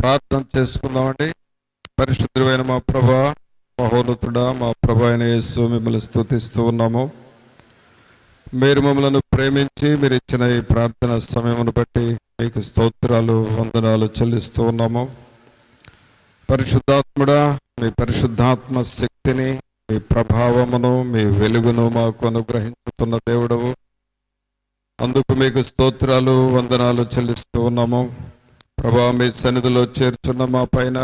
ప్రార్థన చేసుకుందామండి. పరిశుద్ధుడైన మా ప్రభా, మహోన్నతుడా, మా ప్రభు అయిన యేసు, మిమ్మల్ని స్తుతిస్తూ ఉన్నాము. మీరు మమ్మల్ని ప్రేమించి మీరు ఇచ్చిన ఈ ప్రార్థన సమయమును బట్టి మీకు స్తోత్రాలు, వందనాలు చెల్లిస్తూ ఉన్నాము. పరిశుద్ధాత్ముడా, మీ పరిశుద్ధాత్మ శక్తిని, మీ ప్రభావమును, మీ వెలుగును మాకు అనుగ్రహించుతున్న దేవుడవు. అందుకు మీకు స్తోత్రాలు, వందనాలు చెల్లిస్తూ ఉన్నాము. ప్రభా, మీ సన్నిధిలో చేర్చున్న మా పైన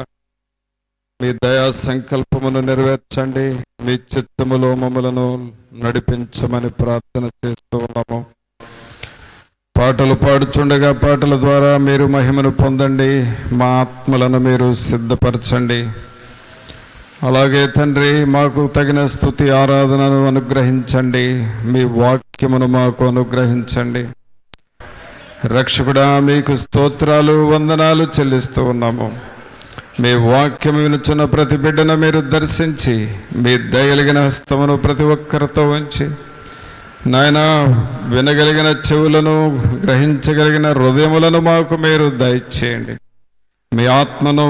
మీ దయా సంకల్పమును నెరవేర్చండి. మీ చిత్తములో మమ్మలను నడిపించమని ప్రార్థన చేస్తూ ఉన్నాము. పాటలు పాడుచుండగా పాటల ద్వారా మీరు మహిమను పొందండి. మా ఆత్మలను మీరు సిద్ధపరచండి. అలాగే తండ్రి, మాకు తగిన స్తుతి ఆరాధనను అనుగ్రహించండి. మీ వాక్యమును మాకు అనుగ్రహించండి. రక్షకుడా, మీకు స్తోత్రాలు, వందనాలు చెల్లిస్తూ ఉన్నాము. మీ వాక్యం వినుచున్న ప్రతి బిడ్డను మీరు దర్శించి మీ దయగలిగిన హస్తమును ప్రతి ఒక్కరితో ఉంచి, నాయన, వినగలిగిన చెవులను, గ్రహించగలిగిన హృదయములను మాకు మీరు దయచేయండి. మీ ఆత్మను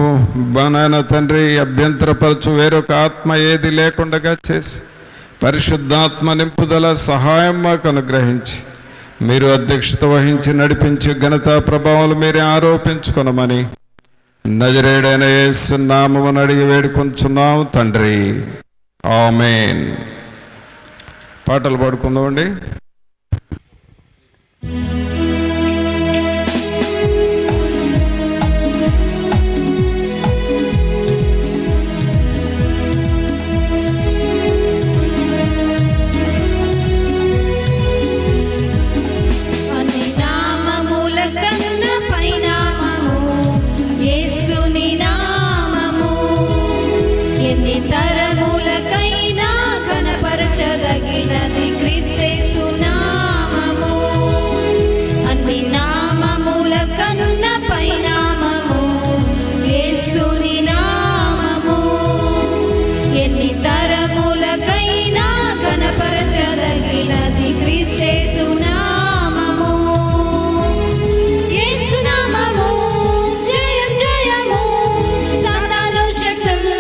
నాయన తండ్రి అభ్యంతరపరచు వేరొక ఆత్మ ఏది లేకుండా చేసి పరిశుద్ధాత్మ నింపుదల సహాయం మాకు అనుగ్రహించి మీరు అధ్యక్షత వహించి నడిపించి ఘనత ప్రభావాలు మీరే ఆరోపించుకొనమని నజరేయుడైన యేసు నామమున అడిగి వేడుకొంచున్నాము తండ్రి, ఆమేన్. పాటలు పాడుకుందామండి. తరములకైనా కనపరచదగినది క్రీస్తు నామము. అన్ని నామముల కన్న పైనామము యేసుని నామము. ఎన్ని తరములకైనా కనపరచదగినది క్రీస్తు నామము. యేసు నామము జయం జయము, సాతాను శక్తులు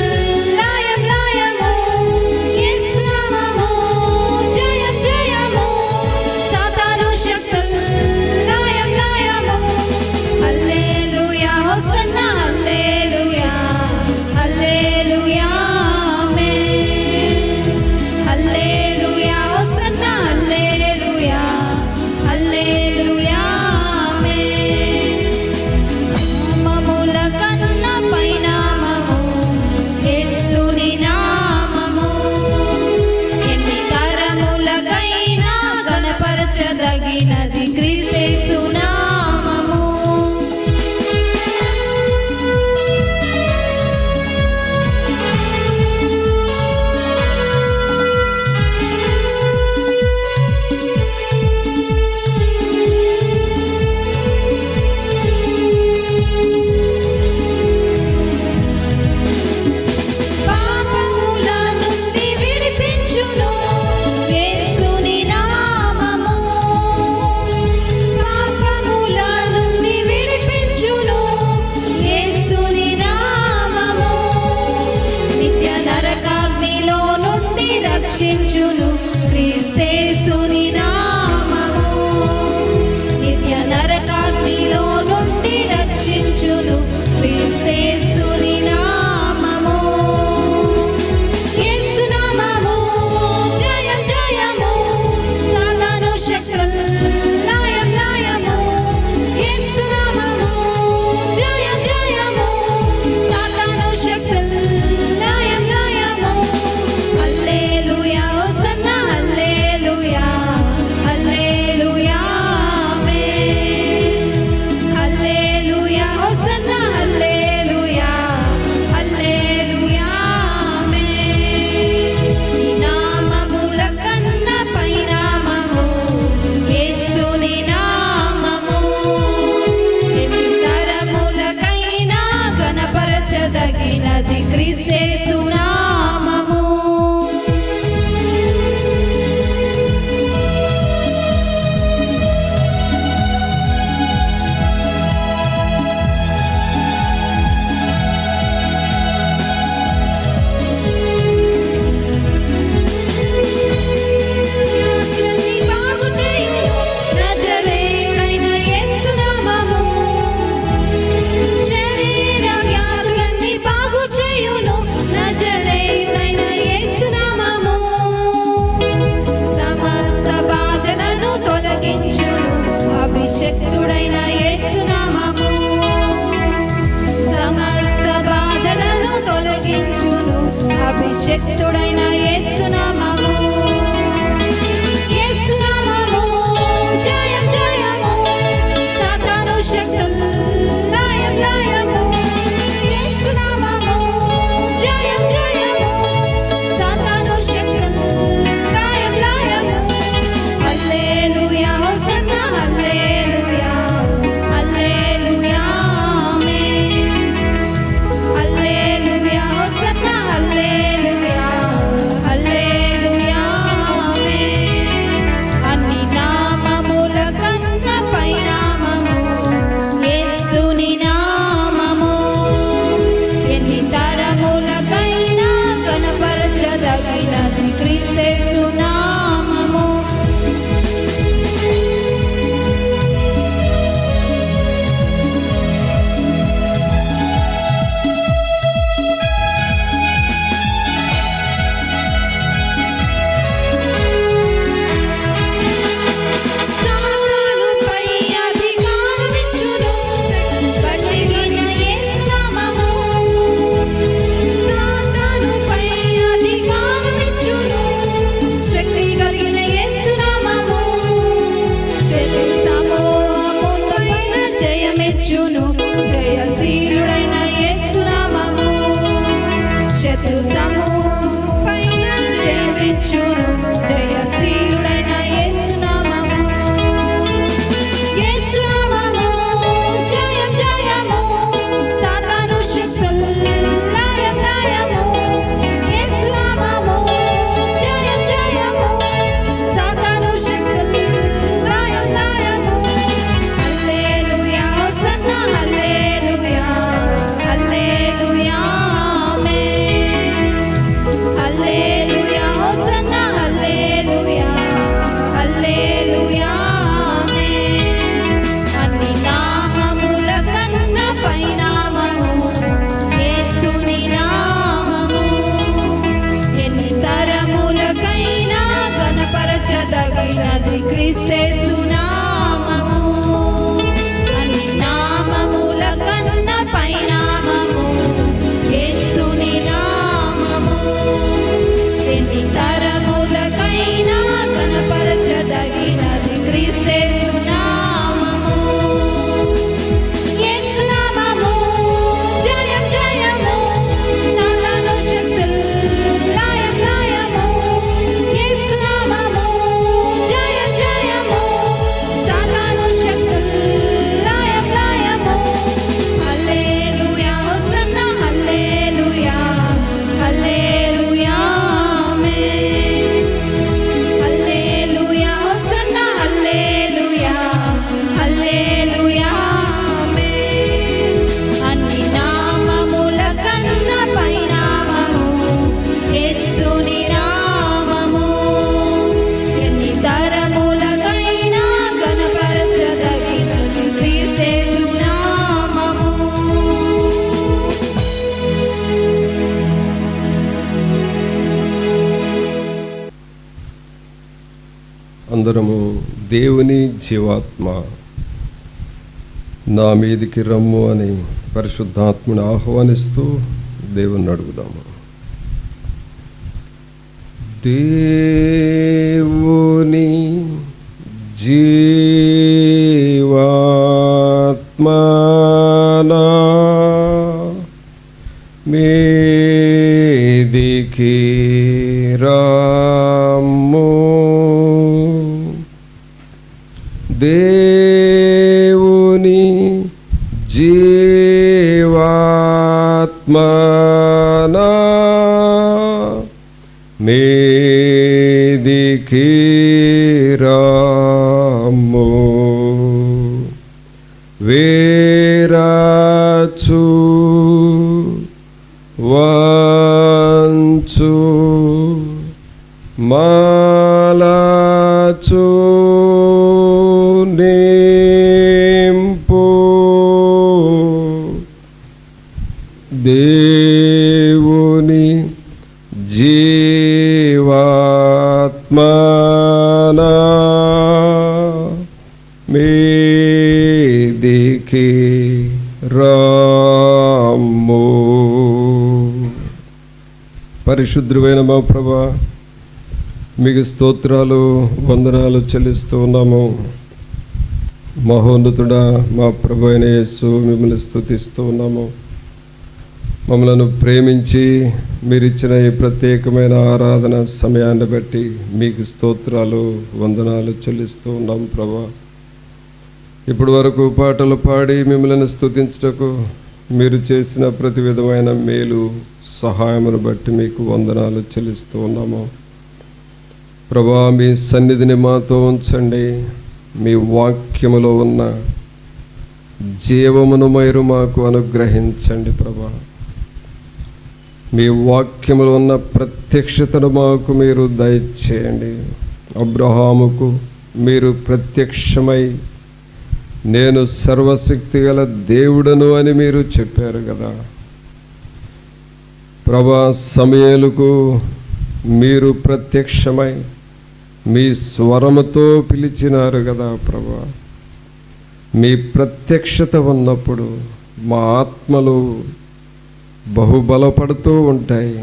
కనపరచదగినది క్రీస్తు నామము. పాపముల నుండి విడిపించును యేసుని నామము. పాపముల నుండి విడిపించును యేసుని నామము. నిత్య నరకాగ్నిలో నుండి రక్షించును క్రీస్తేసుని నామము. నిత్య నరకాగ్నిలో నుండి రక్షించును క్రీస్తేసుని నామము. యేసు నామము జయం జయము, సాతాను శక్తులు లయం లయము. యేసు నామము జయం జయము, సాతాను శక్తులు లయం లయము. హల్లెలూయా శక్తుడైన యేసునామము యేసునామము జయం జయము సాతాను శక్తులు లయం లయము యేసునామము జయం జయము సాతాను శక్తులు లయం లయము హల్లెలూయా హోసన్నా హల్లెలూయా హల్లెలూయా ఆమేన్ హల్లెలూయా హోసన్నా హల్లెలూయా హల్లెలూయా ఆమేన్ అన్ని నామముల కన్నా పైనామము యేసుని నామము ఎన్ని తరములకైనా కనపరచదగినది క్రీస్తు నామము సాతానుపై అధికారమిచ్చును కలిగిన యేసునామము సాతానుపై అధికారమిచ్చును శక్తి కలిగిన యేసునామము శత్రు సమూహముపైన జయమిచ్చును జయశీలుడైన యేసునామము శత్రు సమూహముపైన జయమిచ్చును జయశీలుడైన యేసునామము యేసునామము జయం జయము సాతాను శక్తులు లయం లయము యేసునామము జయం జయము సాతాను శక్తులు లయం లయము హల్లెలూయా హోసన్నా హల్లెలూయా హల్లెలూయా ఆమేన్ హల్లెలూయా హోసన్నా హల్లెలూయా హల్లెలూయా ఆమేన్ అన్ని నామముల కన్నా పైనామము యేసుని నామము ఎన్ని తరములకైనా కనపరచదగినది క్రీస్తు నామము అన్ని నామముల కన్నా పైనామము యేసుని నామము ఎన్ని తరములకైనా కనపరచదగినది క్రీస్తు నామము యేసునామము జయం జయము సాతాను శక్తులు లయం లయము యేసునామము జయం జయము సాతాను శక్తులు లయం లయము హల్లెలూయా హోసన్నా హల్లెలూయా హల్లెలూయా ఆమేన్ హల్లెలూయా హోసన్నా హల్లెలూయా హల్లెలూయా ఆమేన్ అన్ని నామముల కన్నా పైనామము యేసుని నామము ఎన్ని తరములకైనా కనపరచదగినది క్రీస్తు నామము అందరము దేవుని జీవాత్మ నా మీదికి రమ్ము అని పరిశుద్ధాత్మని ఆహ్వానిస్తూ దేవుని అడుగుదాము. దేవుని జీవాత్మ నా మీదికి రమ్ము దేవుని జీవాత్మ నా మీదికి రమ్ము వేరాచు వంచు మాలాచు నింపు దేవుని జీవాత్మ నా మీదికి రమ్ము. పరిశుద్ధుడైన మా ప్రభా, మీకు స్తోత్రాలు వందనాలు చెల్లిస్తూ ఉన్నాము. మహోన్నతుడా మా ప్రభు అయిన యేసు, మిమ్మల్ని స్తుతిస్తూ ఉన్నాము. మమ్మలను ప్రేమించి మీరిచ్చిన ఈ ప్రత్యేకమైన ఆరాధన సమయాన్ని బట్టి మీకు స్తోత్రాలు వందనాలు చెల్లిస్తూ ఉన్నాం ప్రభా. ఇప్పటి వరకు పాటలు పాడి మిమ్మల్ని స్తుతించుటకు మీరు చేసిన ప్రతి విధమైన మేలు సహాయమును బట్టి మీకు వందనాలు చెల్లిస్తూ ఉన్నాము ప్రభా. మీ సన్నిధిని మాతో ఉంచండి. మీ వాక్యములో ఉన్న జీవమును మీరు మాకు అనుగ్రహించండి ప్రభా. మీ వాక్యములో ఉన్న ప్రత్యక్షతను మాకు మీరు దయచేయండి. అబ్రహాముకు మీరు ప్రత్యక్షమై నేను సర్వశక్తి గల దేవుడను అని మీరు చెప్పారు కదా ప్రభా. సమూయేలుకు మీరు ప్రత్యక్షమై మీ స్వరముతో పిలిచినారు కదా ప్రభా. మీ ప్రత్యక్షత ఉన్నప్పుడు మా ఆత్మలు బహుబలపడుతూ ఉంటాయి.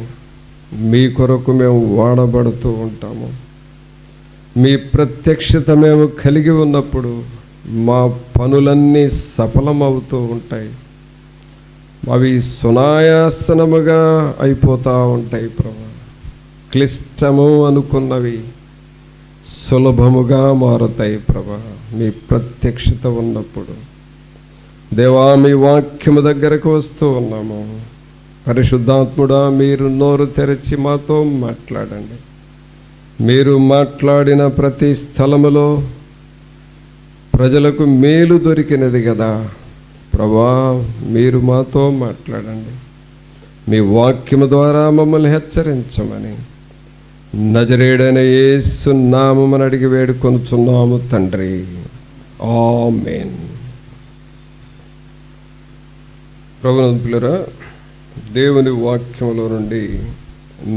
మీ కొరకు మేము వాడబడుతూ ఉంటాము. మీ ప్రత్యక్షత మేము కలిగి ఉన్నప్పుడు మా పనులన్నీ సఫలమవుతూ ఉంటాయి. అవి సునాయాసనముగా అయిపోతూ ఉంటాయి ప్రభా. క్లిష్టము అనుకున్నవి సులభముగా మారుతాయి ప్రభా. మీ ప్రత్యక్షత ఉన్నప్పుడు దేవా, మీ వాక్యము దగ్గరకు వస్తూ ఉన్నాము. పరిశుద్ధాత్ముడా, మీరు నోరు తెరచి మాతో మాట్లాడండి. మీరు మాట్లాడిన ప్రతి స్థలములో ప్రజలకు మేలు దొరికినది కదా ప్రభా. మీరు మాతో మాట్లాడండి. మీ వాక్యము ద్వారా మమ్మల్ని హెచ్చరించమని నజరేయుడైన యేసు నామమున అడిగి వేడుకొనుచున్నాము తండ్రి. ఆమేన్. ప్రభునందులారా, దేవుని వాక్యములో నుండి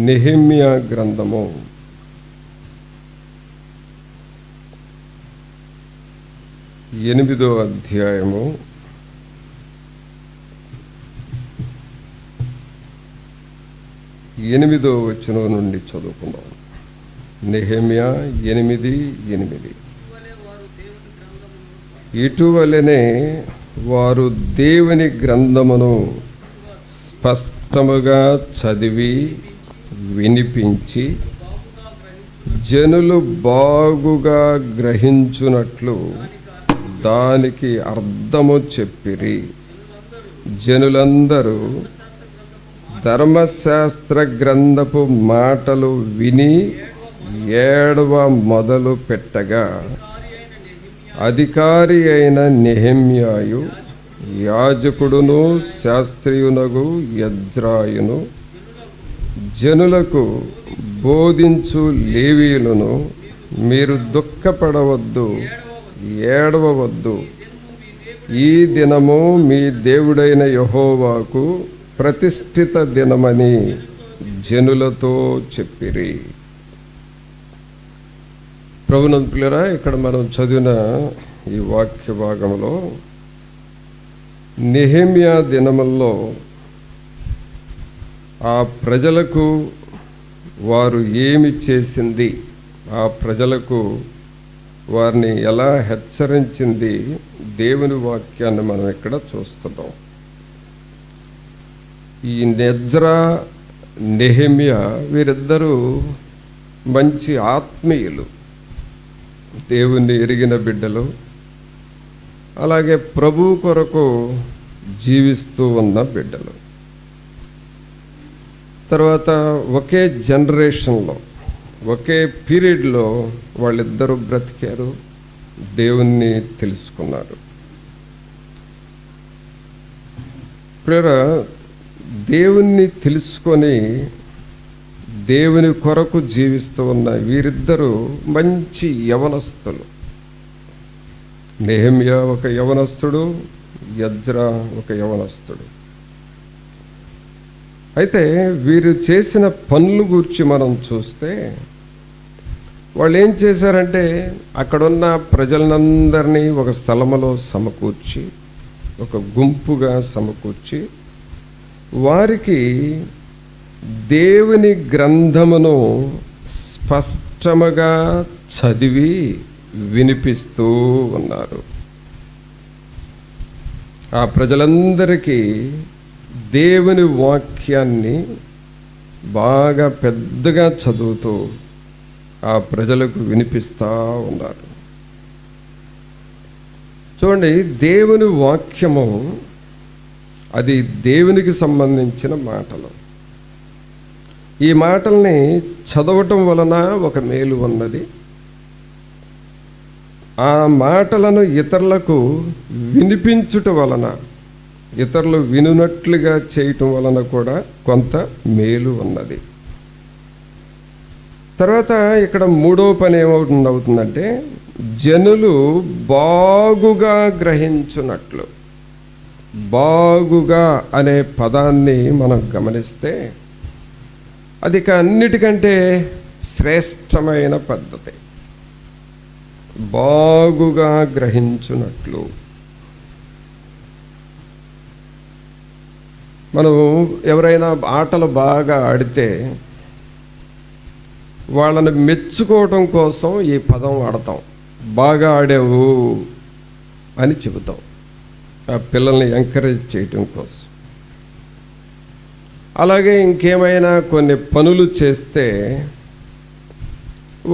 నెహెమ్యా గ్రంథము 8వ అధ్యాయము 8వ వచనం నుండి చదువుకుందాం. నెహెమ్యా 8:8. ఇటువలనే వారు దేవుని గ్రంథమును స్పష్టముగా చదివి వినిపించి జనులు బాగుగా గ్రహించునట్లు దానికి అర్థము చెప్పిరి. జనులందరూ ధర్మశాస్త్ర గ్రంథపు మాటలు విని ఏడవ మొదలు పెట్టగా అధికారి అయిన నెహెమ్యాయు, యాజకుడును శాస్త్రియునగు ఎజ్రాయును, జనులకు బోధించు లేవీయులను మీరు దుఃఖపడవద్దు, ఏడవవద్దు. ఈ దినము మీ దేవుడైన యెహోవాకు ప్రతిష్ఠిత దినమని జనులతో చెప్పిరి. ప్రభునందులారా, ఇక్కడ మనం చదివిన ఈ వాక్య భాగంలో నెహెమ్యా దినముల్లో ఆ ప్రజలకు వారు ఏమి చేసింది, ఆ ప్రజలకు వారిని ఎలా హెచ్చరించింది, దేవుని వాక్యాన్ని మనం ఇక్కడ చూస్తున్నాం. ఈ ఎజ్రా, నెహెమ్యా వీరిద్దరూ మంచి ఆత్మీయులు, దేవుణ్ణి ఎరిగిన బిడ్డలు, అలాగే ప్రభు కొరకు జీవిస్తూ ఉన్న బిడ్డలు. తర్వాత ఒకే జనరేషన్లో, ఒకే పీరియడ్లో వాళ్ళిద్దరూ బ్రతికారు, దేవుణ్ణి తెలుసుకున్నారు. ప్రియరా, దేవుణ్ణి తెలుసుకొని దేవుని కొరకు జీవిస్తూ ఉన్న వీరిద్దరూ మంచి యవనస్తులు. నెహెమ్యా ఒక యవనస్తుడు, ఎజ్రా ఒక యవనస్తుడు. అయితే వీరు చేసిన పనులు గురించి మనం చూస్తే, వాళ్ళు ఏం చేశారంటే అక్కడున్న ప్రజలందరినీ ఒక స్థలములో సమకూర్చి, ఒక గుంపుగా సమకూర్చి వారికి దేవుని గ్రంథమును స్పష్టముగా చదివి వినిపిస్తూ ఉన్నారు. ఆ ప్రజలందరికీ దేవుని వాక్యాన్ని బాగా పెద్దగా చదువుతూ ఆ ప్రజలకు వినిపిస్తూ ఉన్నారు. చూడండి, దేవుని వాక్యము అది దేవునికి సంబంధించిన మాటలు. ఈ మాటల్ని చదవటం వలన ఒక మేలు ఉన్నది. ఆ మాటలను ఇతరులకు వినిపించుట వలన, ఇతరులు వినునట్లుగా చేయటం వలన కూడా కొంత మేలు ఉన్నది. తర్వాత ఇక్కడ మూడో పని ఏమవుతుందంటే, జనులు బాగుగా గ్రహించున్నట్లు. బాగుగా అనే పదాన్ని మనం గమనిస్తే అది అన్నిటికంటే శ్రేష్టమైన పద్ధతి. బాగుగా గ్రహించున్నట్లు. మనం ఎవరైనా ఆటలు బాగా ఆడితే వాళ్ళని మెచ్చుకోవటం కోసం ఈ పదం వాడతాం. బాగా ఆడావు అని చెబుతాం, ఆ పిల్లల్ని ఎంకరేజ్ చేయటం కోసం. అలాగే ఇంకేమైనా కొన్ని పనులు చేస్తే,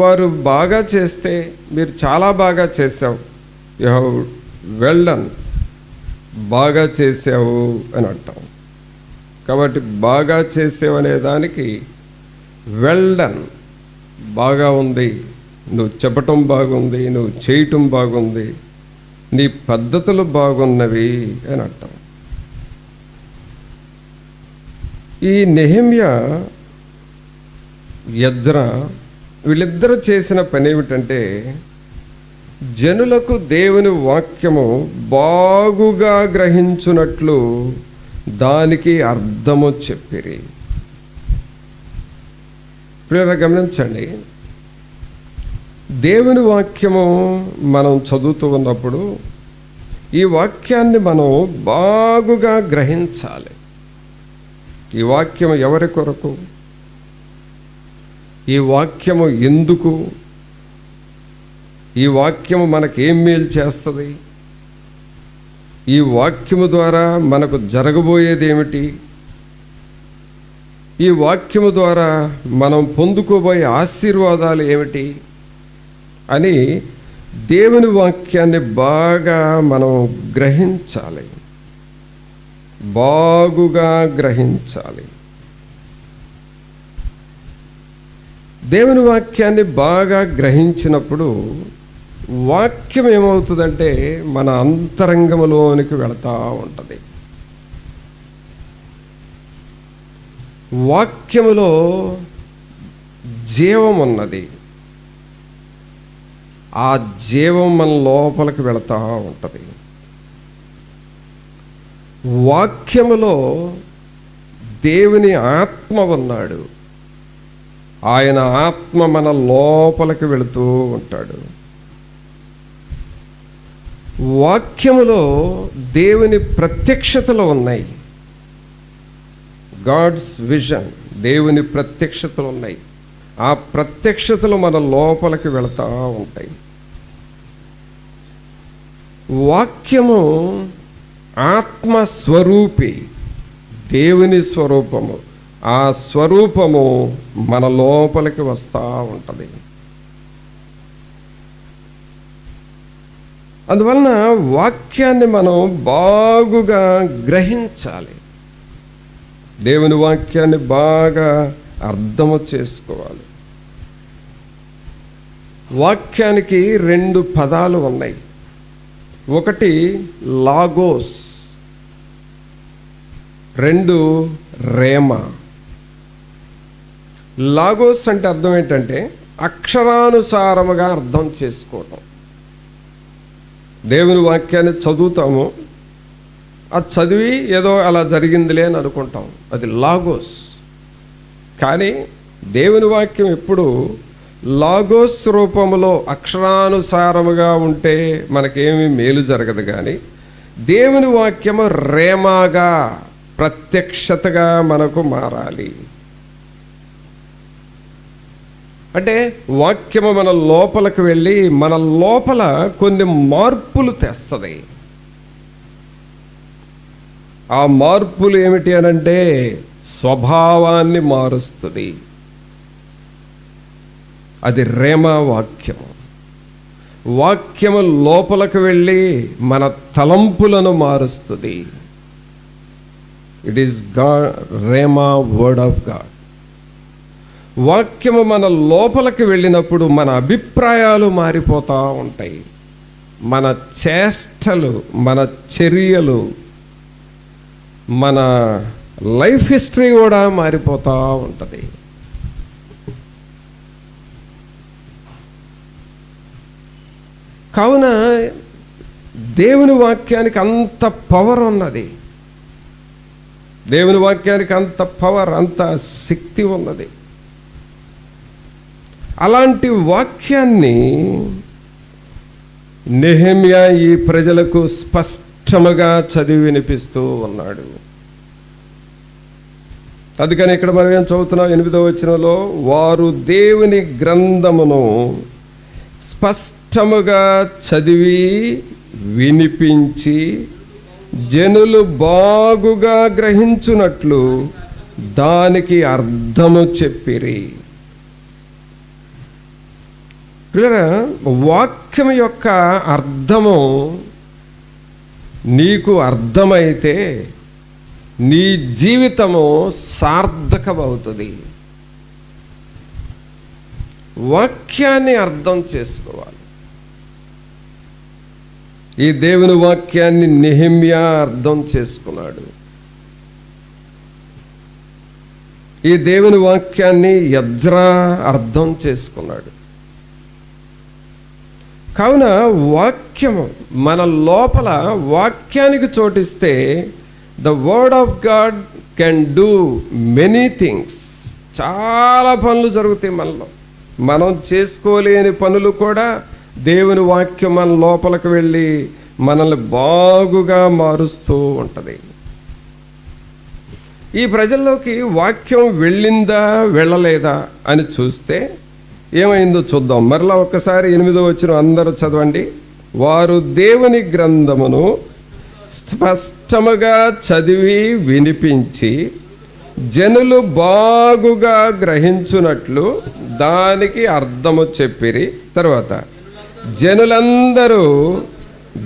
వారు బాగా చేస్తే మీరు చాలా బాగా చేసావు, యు హ్యావ్ వెల్ డన్, బాగా చేసావు అని అంటాం. కాబట్టి బాగా చేసావు అనే దానికి వెల్ డన్, బాగా ఉంది, నువ్వు చెప్పటం బాగుంది, నువ్వు చేయటం బాగుంది, నీ పద్ధతులు బాగున్నవి అని అంటాం. ఈ నెహెమ్యా, ఎజ్రా వీళ్ళిద్దరూ చేసిన పని ఏమిటంటే, జనులకు దేవుని వాక్యము బాగుగా గ్రహించున్నట్లు దానికి అర్థము చెప్పిరి. ప్రియరా గమనించండి, దేవుని వాక్యము మనం చదువుతూ ఉన్నప్పుడు ఈ వాక్యాన్ని మనం బాగుగా గ్రహించాలి. ఈ వాక్యము ఎవరి కొరకు, ఈ వాక్యము ఎందుకు, ఈ వాక్యము మనకేం మేలు చేస్తుంది, ఈ వాక్యము ద్వారా మనకు జరగబోయేది ఏమిటి, ఈ వాక్యము ద్వారా మనం పొందుకోబోయే ఆశీర్వాదాలు ఏమిటి అని దేవుని వాక్యాన్ని బాగా మనం గ్రహించాలి. బాగుగా గ్రహించాలి. దేవుని వాక్యాన్ని బాగా గ్రహించినప్పుడు వాక్యం ఏమవుతుందంటే మన అంతరంగంలోనికి వెళతా ఉంటుంది. వాక్యములో జీవం ఉన్నది. ఆ జీవం మన లోపలికి వెళతా ఉంటుంది. వాక్యములో దేవుని ఆత్మ ఉన్నాడు. ఆయన ఆత్మ మన లోపలికి వెళుతూ ఉంటాడు. వాక్యములో దేవుని ప్రత్యక్షతలు ఉన్నాయి. గాడ్స్ విజన్, దేవుని ప్రత్యక్షతలు ఉన్నాయి. ఆ ప్రత్యక్షతలు మన లోపలికి వెళతా ఉంటాయి. వాక్యము ఆత్మస్వరూపి, దేవుని స్వరూపము. ఆ స్వరూపము మన లోపలికి వస్తూ ఉంటుంది. అందువలన వాక్యాన్ని మనం బాగుగా గ్రహించాలి. దేవుని వాక్యాన్ని బాగా అర్థము చేసుకోవాలి. వాక్యానికి 2 పదాలు ఉన్నాయి. ఒకటి లాగోస్, 2 రేమా. లాగోస్ అంటే అర్థం ఏంటంటే అక్షరానుసారముగా అర్థం చేసుకోవటం. దేవుని వాక్యాన్ని చదువుతాము, అది చదివి ఏదో అలా జరిగిందిలే అని అనుకుంటాం, అది లాగోస్. కానీ దేవుని వాక్యం ఎప్పుడు లాగోస్ రూపంలో అక్షరానుసారముగా ఉంటే మనకేమీ మేలు జరగదు. కానీ దేవుని వాక్యము రేమాగా, ప్రత్యక్షతగా మనకు మారాలి. అంటే వాక్యము మన లోపలికి వెళ్ళి మన లోపల కొన్ని మార్పులు తెస్తుంది. ఆ మార్పులు ఏమిటి అనంటే స్వభావాన్ని మారుస్తుంది. అది రేమా వాక్యము. వాక్యము లోపలికి వెళ్ళి మన తలంపులను మారుస్తుంది. It is God, rhema word of God. వాక్యము మన లోపలికి వెళ్ళినప్పుడు మన అభిప్రాయాలు మారిపోతూ ఉంటాయి. మన చేష్టలు, మన చర్యలు, మన లైఫ్ హిస్టరీ కూడా మారిపోతూ ఉంటుంది. కావున దేవుని వాక్యానికి అంత పవర్ ఉన్నది. దేవుని వాక్యానికి అంత పవర్, అంత శక్తి ఉన్నది. అలాంటి వాక్యాన్ని నెహెమ్యా ఈ ప్రజలకు స్పష్టముగా చదివి వినిపిస్తూ ఉన్నాడు. అందుకని ఇక్కడ మనం ఏం చదువుతున్నాం? 8వ వచనంలో, వారు దేవుని గ్రంథమును స్పష్టముగా చదివి వినిపించి జనులు బాగుగా గ్రహించున్నట్లు దానికి అర్థము చెప్పిరి. పిల్లరా, వాక్యం యొక్క అర్థము నీకు అర్థమైతే నీ జీవితము సార్థకమవుతుంది. వాక్యాన్ని అర్థం చేసుకోవాలి. ఈ దేవుని వాక్యాన్ని నెహెమ్యా అర్థం చేసుకున్నాడు. ఈ దేవుని వాక్యాన్ని ఎజ్రా అర్థం చేసుకున్నాడు. కావున వాక్యము మన లోపల వాక్యానికి చోటిస్తే the word of God can do many things. చాలా పనులు జరుగుతాయి మనలో. మనం చేసుకోలేని పనులు కూడా దేవుని వాక్యం మన లోపలికి వెళ్ళి మనల్ని బాగుగా మారుస్తూ ఉంటుంది. ఈ ప్రజల్లోకి వాక్యం వెళ్ళిందా వెళ్ళలేదా అని చూస్తే ఏమైందో చూద్దాం. మరలా ఒక్కసారి 8వ వచనం అందరూ చదవండి. వారు దేవుని గ్రంథమును స్పష్టముగా చదివి వినిపించి జనులు బాగుగా గ్రహించున్నట్లు దానికి అర్థము చెప్పిరి. తర్వాత జనులందరూ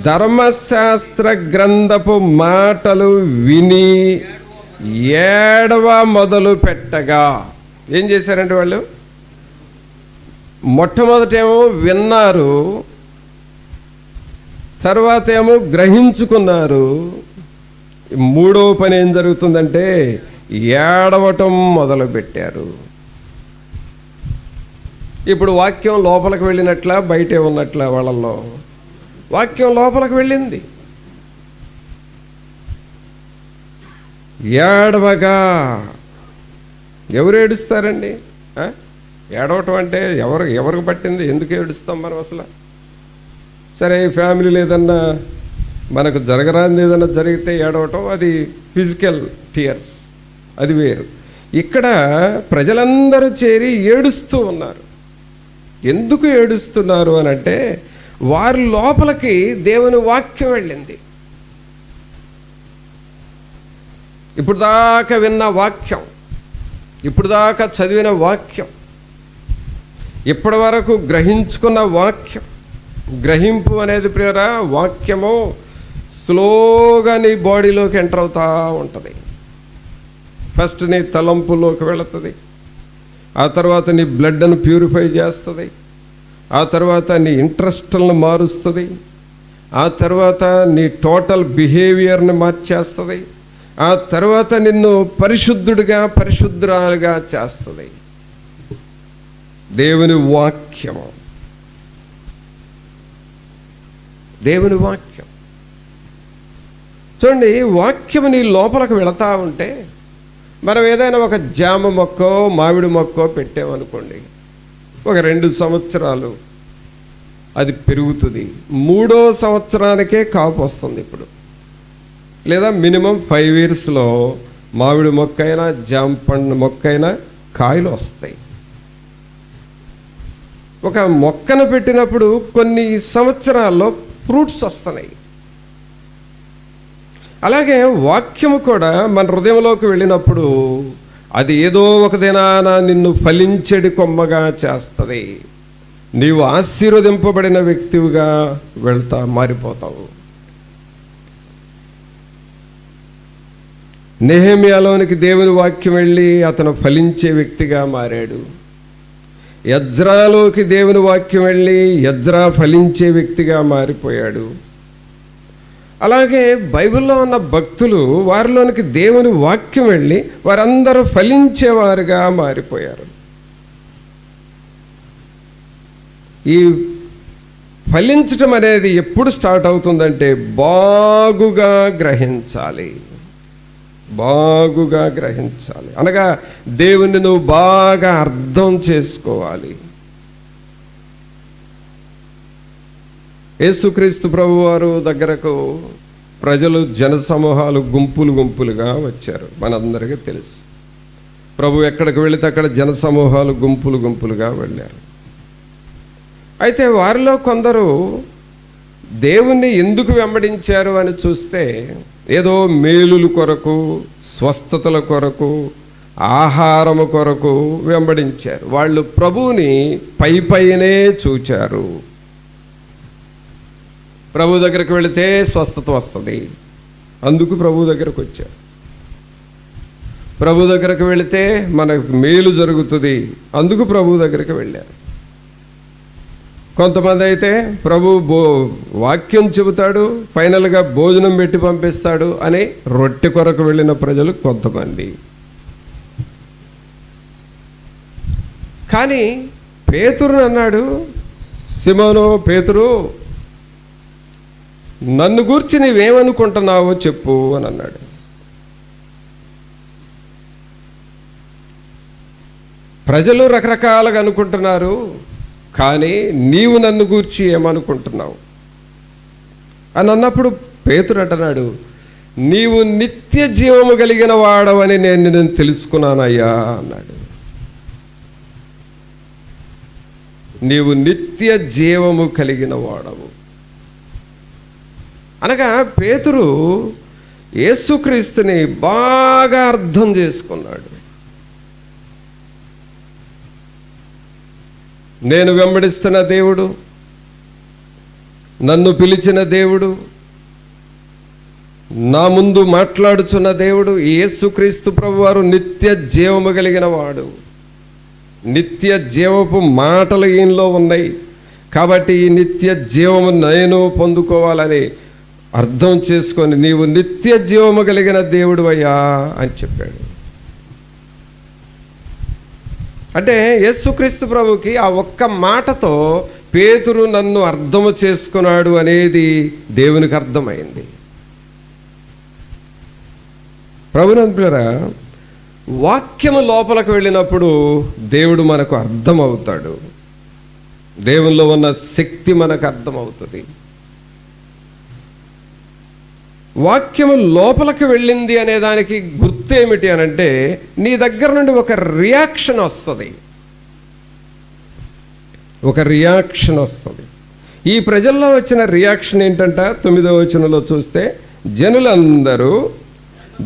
ధర్మశాస్త్ర గ్రంథపు మాటలు విని ఏడవ మొదలు పెట్టగా ఏం చేశారంటే వాళ్ళు మొట్టమొదటేమో విన్నారు, తర్వాత ఏమో గ్రహించుకున్నారు. మూడవ పని ఏం జరుగుతుందంటే ఏడవటం మొదలుపెట్టారు. ఇప్పుడు వాక్యం లోపలికి వెళ్ళినట్ల బయటే ఉన్నట్ల వాళ్ళల్లో వాక్యం లోపలికి వెళ్ళింది. ఏడవగా ఎవరు ఏడుస్తారండి? ఏడవటం అంటే ఎవరికి పట్టింది? ఎందుకు ఏడుస్తాం మనం అసలు? సరే, ఫ్యామిలీలో ఏదన్నా మనకు జరగరాని ఏదన్నా జరిగితే ఏడవటం, అది ఫిజికల్ టీయర్స్, అది వేరు. ఇక్కడ ప్రజలందరూ చేరి ఏడుస్తూ ఉన్నారు. ఎందుకు ఏడుస్తున్నారు అని అంటే వారి లోపలికి దేవుని వాక్యం వెళ్ళింది. ఇప్పుడు దాకా విన్న వాక్యం, ఇప్పుడు దాకా చదివిన వాక్యం, ఇప్పటి వరకు గ్రహించుకున్న వాక్యం. గ్రహింపు అనేది ప్రియరా వాక్యము స్లోగా నీ బాడీలోకి ఎంటర్ అవుతూ ఉంటుంది. ఫస్ట్ నీ తలంపులోకి వెళుతుంది, ఆ తర్వాత నీ బ్లడ్ను ప్యూరిఫై చేస్తుంది, ఆ తర్వాత నీ ఇంట్రెస్ట్లను మారుస్తుంది, ఆ తర్వాత నీ టోటల్ బిహేవియర్ని మార్చేస్తుంది, ఆ తర్వాత నిన్ను పరిశుద్ధుడిగా పరిశుద్ధురాలుగా చేస్తుంది. దేవుని వాక్యము, దేవుని వాక్యం. చూడండి, వాక్యం నీ లోపలికి వెళతా ఉంటే మనం ఏదైనా ఒక జామ మొక్కో మామిడి మొక్కో పెట్టామనుకోండి, ఒక 2 సంవత్సరాలు అది పెరుగుతుంది. 3వ సంవత్సరానికే కాపు వస్తుంది ఇప్పుడు, లేదా మినిమం 5 yearsలో మామిడి మొక్క అయినా జామ పండు మొక్క అయినా కాయలు వస్తాయి. ఒక మొక్కను పెట్టినప్పుడు కొన్ని సంవత్సరాల్లో ఫ్రూట్స్ వస్తున్నాయి. అలాగే వాక్యము కూడా మన హృదయంలోకి వెళ్ళినప్పుడు అది ఏదో ఒక దినాన నిన్ను ఫలించడి కొమ్మగా చేస్తుంది. నీవు ఆశీర్వదింపబడిన వ్యక్తివిగా మారిపోతావు. నెహెమ్యాలోనికి దేవుని వాక్యం వెళ్ళి అతను ఫలించే వ్యక్తిగా మారాడు. ఎజ్రాలోకి దేవుని వాక్యం వెళ్ళి ఎజ్రా ఫలించే వ్యక్తిగా మారిపోయాడు. అలాగే బైబిల్లో ఉన్న భక్తులు వారిలోనికి దేవుని వాక్యం వెళ్ళి వారందరూ ఫలించేవారుగా మారిపోయారు. ఈ ఫలించటం అనేది ఎప్పుడు స్టార్ట్ అవుతుందంటే బాగుగా గ్రహించాలి. బాగుగా గ్రహించాలి అనగా దేవుణ్ణి నువ్వు బాగా అర్థం చేసుకోవాలి. యేసుక్రీస్తు ప్రభువారు దగ్గరకు ప్రజలు జనసమూహాలు గుంపులుగా వచ్చారు. మనందరికీ తెలుసు. ప్రభు ఎక్కడికి వెళితే అక్కడ జనసమూహాలు గుంపులుగా వెళ్ళారు. అయితే వారిలో కొందరు దేవుణ్ణి ఎందుకు వెంబడించారు అని చూస్తే ఏదో మేలుల కొరకు, స్వస్థతల కొరకు, ఆహారము కొరకు వెంబడించారు. వాళ్ళు ప్రభువుని పైనే చూచారు. ప్రభు దగ్గరికి వెళితే స్వస్థత వస్తుంది, అందుకు ప్రభు దగ్గరకు వచ్చారు. ప్రభు దగ్గరకు వెళితే మనకు మేలు జరుగుతుంది, అందుకు ప్రభు దగ్గరికి వెళ్ళారు. కొంతమంది అయితే ప్రభు వాక్యం చెబుతాడు, ఫైనల్గా భోజనం పెట్టి పంపిస్తాడు అని రొట్టె కొరకు వెళ్ళిన ప్రజలు కొంతమంది. కానీ పేతురు అన్నాడు, సిమోను పేతురు, నన్ను గూర్చి నీవేమనుకుంటున్నావో చెప్పు అని అన్నాడు. ప్రజలు రకరకాలుగా అనుకుంటున్నారు, కానీ నీవు నన్ను గూర్చి ఏమనుకుంటున్నావు అని అన్నప్పుడు పేతురు అంటున్నాడు, నీవు నిత్య జీవము కలిగిన వాడవని నేను తెలుసుకున్నానయ్యా అన్నాడు. నీవు నిత్య జీవము కలిగిన వాడవు అనగా పేతురు యేసుక్రీస్తుని బాగా అర్థం చేసుకున్నాడు. నేను వెంబడిస్తున్న దేవుడు, నన్ను పిలిచిన దేవుడు, నా ముందు మాట్లాడుచున్న దేవుడు యేసుక్రీస్తు ప్రభువారు నిత్య జీవము కలిగిన వాడు. నిత్య జీవపు మాటలు ఈయనలో ఉన్నాయి కాబట్టి ఈ నిత్య జీవము నేను పొందుకోవాలని అర్థం చేసుకొని నీవు నిత్య జీవము కలిగిన దేవుడు అయ్యా అని చెప్పాడు. అంటే యేసుక్రీస్తు ప్రభుకి ఆ ఒక్క మాటతో పేతురు నన్ను అర్థము చేసుకున్నాడు అనేది దేవునికి అర్థమైంది. ప్రభునంతులారా, వాక్యము లోపలికి వెళ్ళినప్పుడు దేవుడు మనకు అర్థమవుతాడు. దేవునిలో ఉన్న శక్తి మనకు అర్థమవుతుంది. వాక్యము లోపలికి వెళ్ళింది అనే దానికి గుర్తు ఏమిటి అని అంటే నీ దగ్గర నుండి ఒక రియాక్షన్ వస్తుంది. ఒక రియాక్షన్ వస్తుంది. ఈ ప్రజల్లో వచ్చిన రియాక్షన్ ఏంటంట? 9వ వచనంలో చూస్తే, జనులందరూ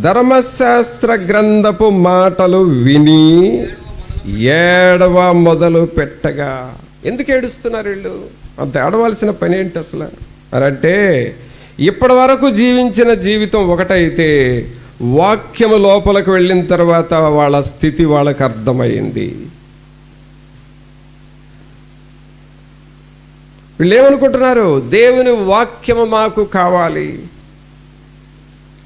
ధర్మశాస్త్ర గ్రంథపు మాటలు విని ఏడవ మొదలు పెట్టగా. ఎందుకు ఏడుస్తున్నారు వీళ్ళు? అంత ఏడవలసిన పని ఏంటి అసలు అని అంటే, ఇప్పటి వరకు జీవించిన జీవితం ఒకటైతే వాక్యము లోపలికి వెళ్ళిన తర్వాత వాళ్ళ స్థితి వాళ్ళకి అర్థమైంది. వీళ్ళు ఏమనుకుంటున్నారు? దేవుని వాక్యము మాకు కావాలి.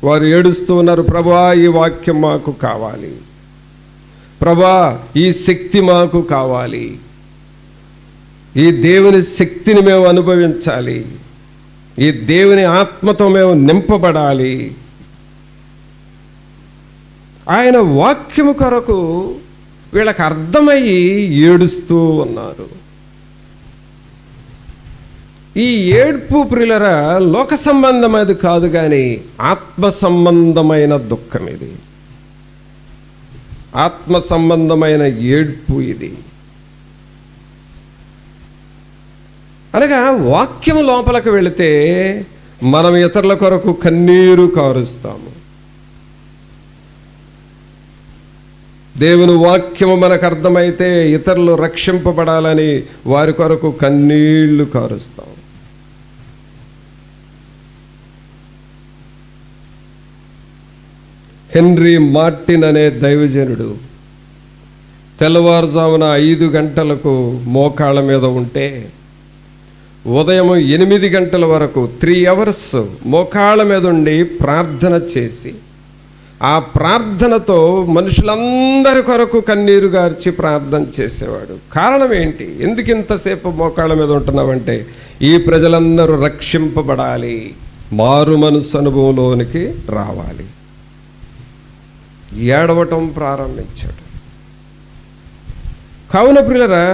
వారు ఏడుస్తూ ఉన్నారు, ప్రభా ఈ వాక్యం మాకు కావాలి, ప్రభా ఈ శక్తి మాకు కావాలి, ఈ దేవుని శక్తిని మేము అనుభవించాలి, ఈ దేవుని ఆత్మతో మేము నింపబడాలి. ఆయన వాక్యము కొరకు వీళ్ళకి అర్థమయ్యి ఏడుస్తూ ఉన్నారు. ఈ ఏడ్పు ప్రియులరా లోక సంబంధమైనది కాదు, కానీ ఆత్మ సంబంధమైన దుఃఖం ఇది. ఆత్మ సంబంధమైన ఏడ్పు ఇది. అనగా వాక్యం లోపలికి వెళితే మనం ఇతరుల కొరకు కన్నీరు కారుస్తాము. దేవుని వాక్యము మనకు అర్థమైతే ఇతరులు రక్షింపబడాలని వారి కొరకు కన్నీళ్లు కారుస్తాం. హెన్రీ మార్టిన్ అనే దైవజనుడు తెల్లవారుజామున 5 గంటలకు మోకాళ్ళ మీద ఉంటే ఉదయం 8 గంటల వరకు 3 అవర్స్ మోకాళ్ళ మీద ఉండి ప్రార్థన చేసి ఆ ప్రార్థనతో మనుషులందరి కొరకు కన్నీరు గార్చి ప్రార్థన చేసేవాడు. కారణం ఏంటి? ఎందుకు ఇంతసేపు మోకాళ్ళ మీద ఉంటున్నావంటే ఈ ప్రజలందరూ రక్షింపబడాలి, మారు మనసు అనుభవంలోనికి రావాలి. ఏడవటం ప్రారంభించాడు. కావున ప్రియులరా,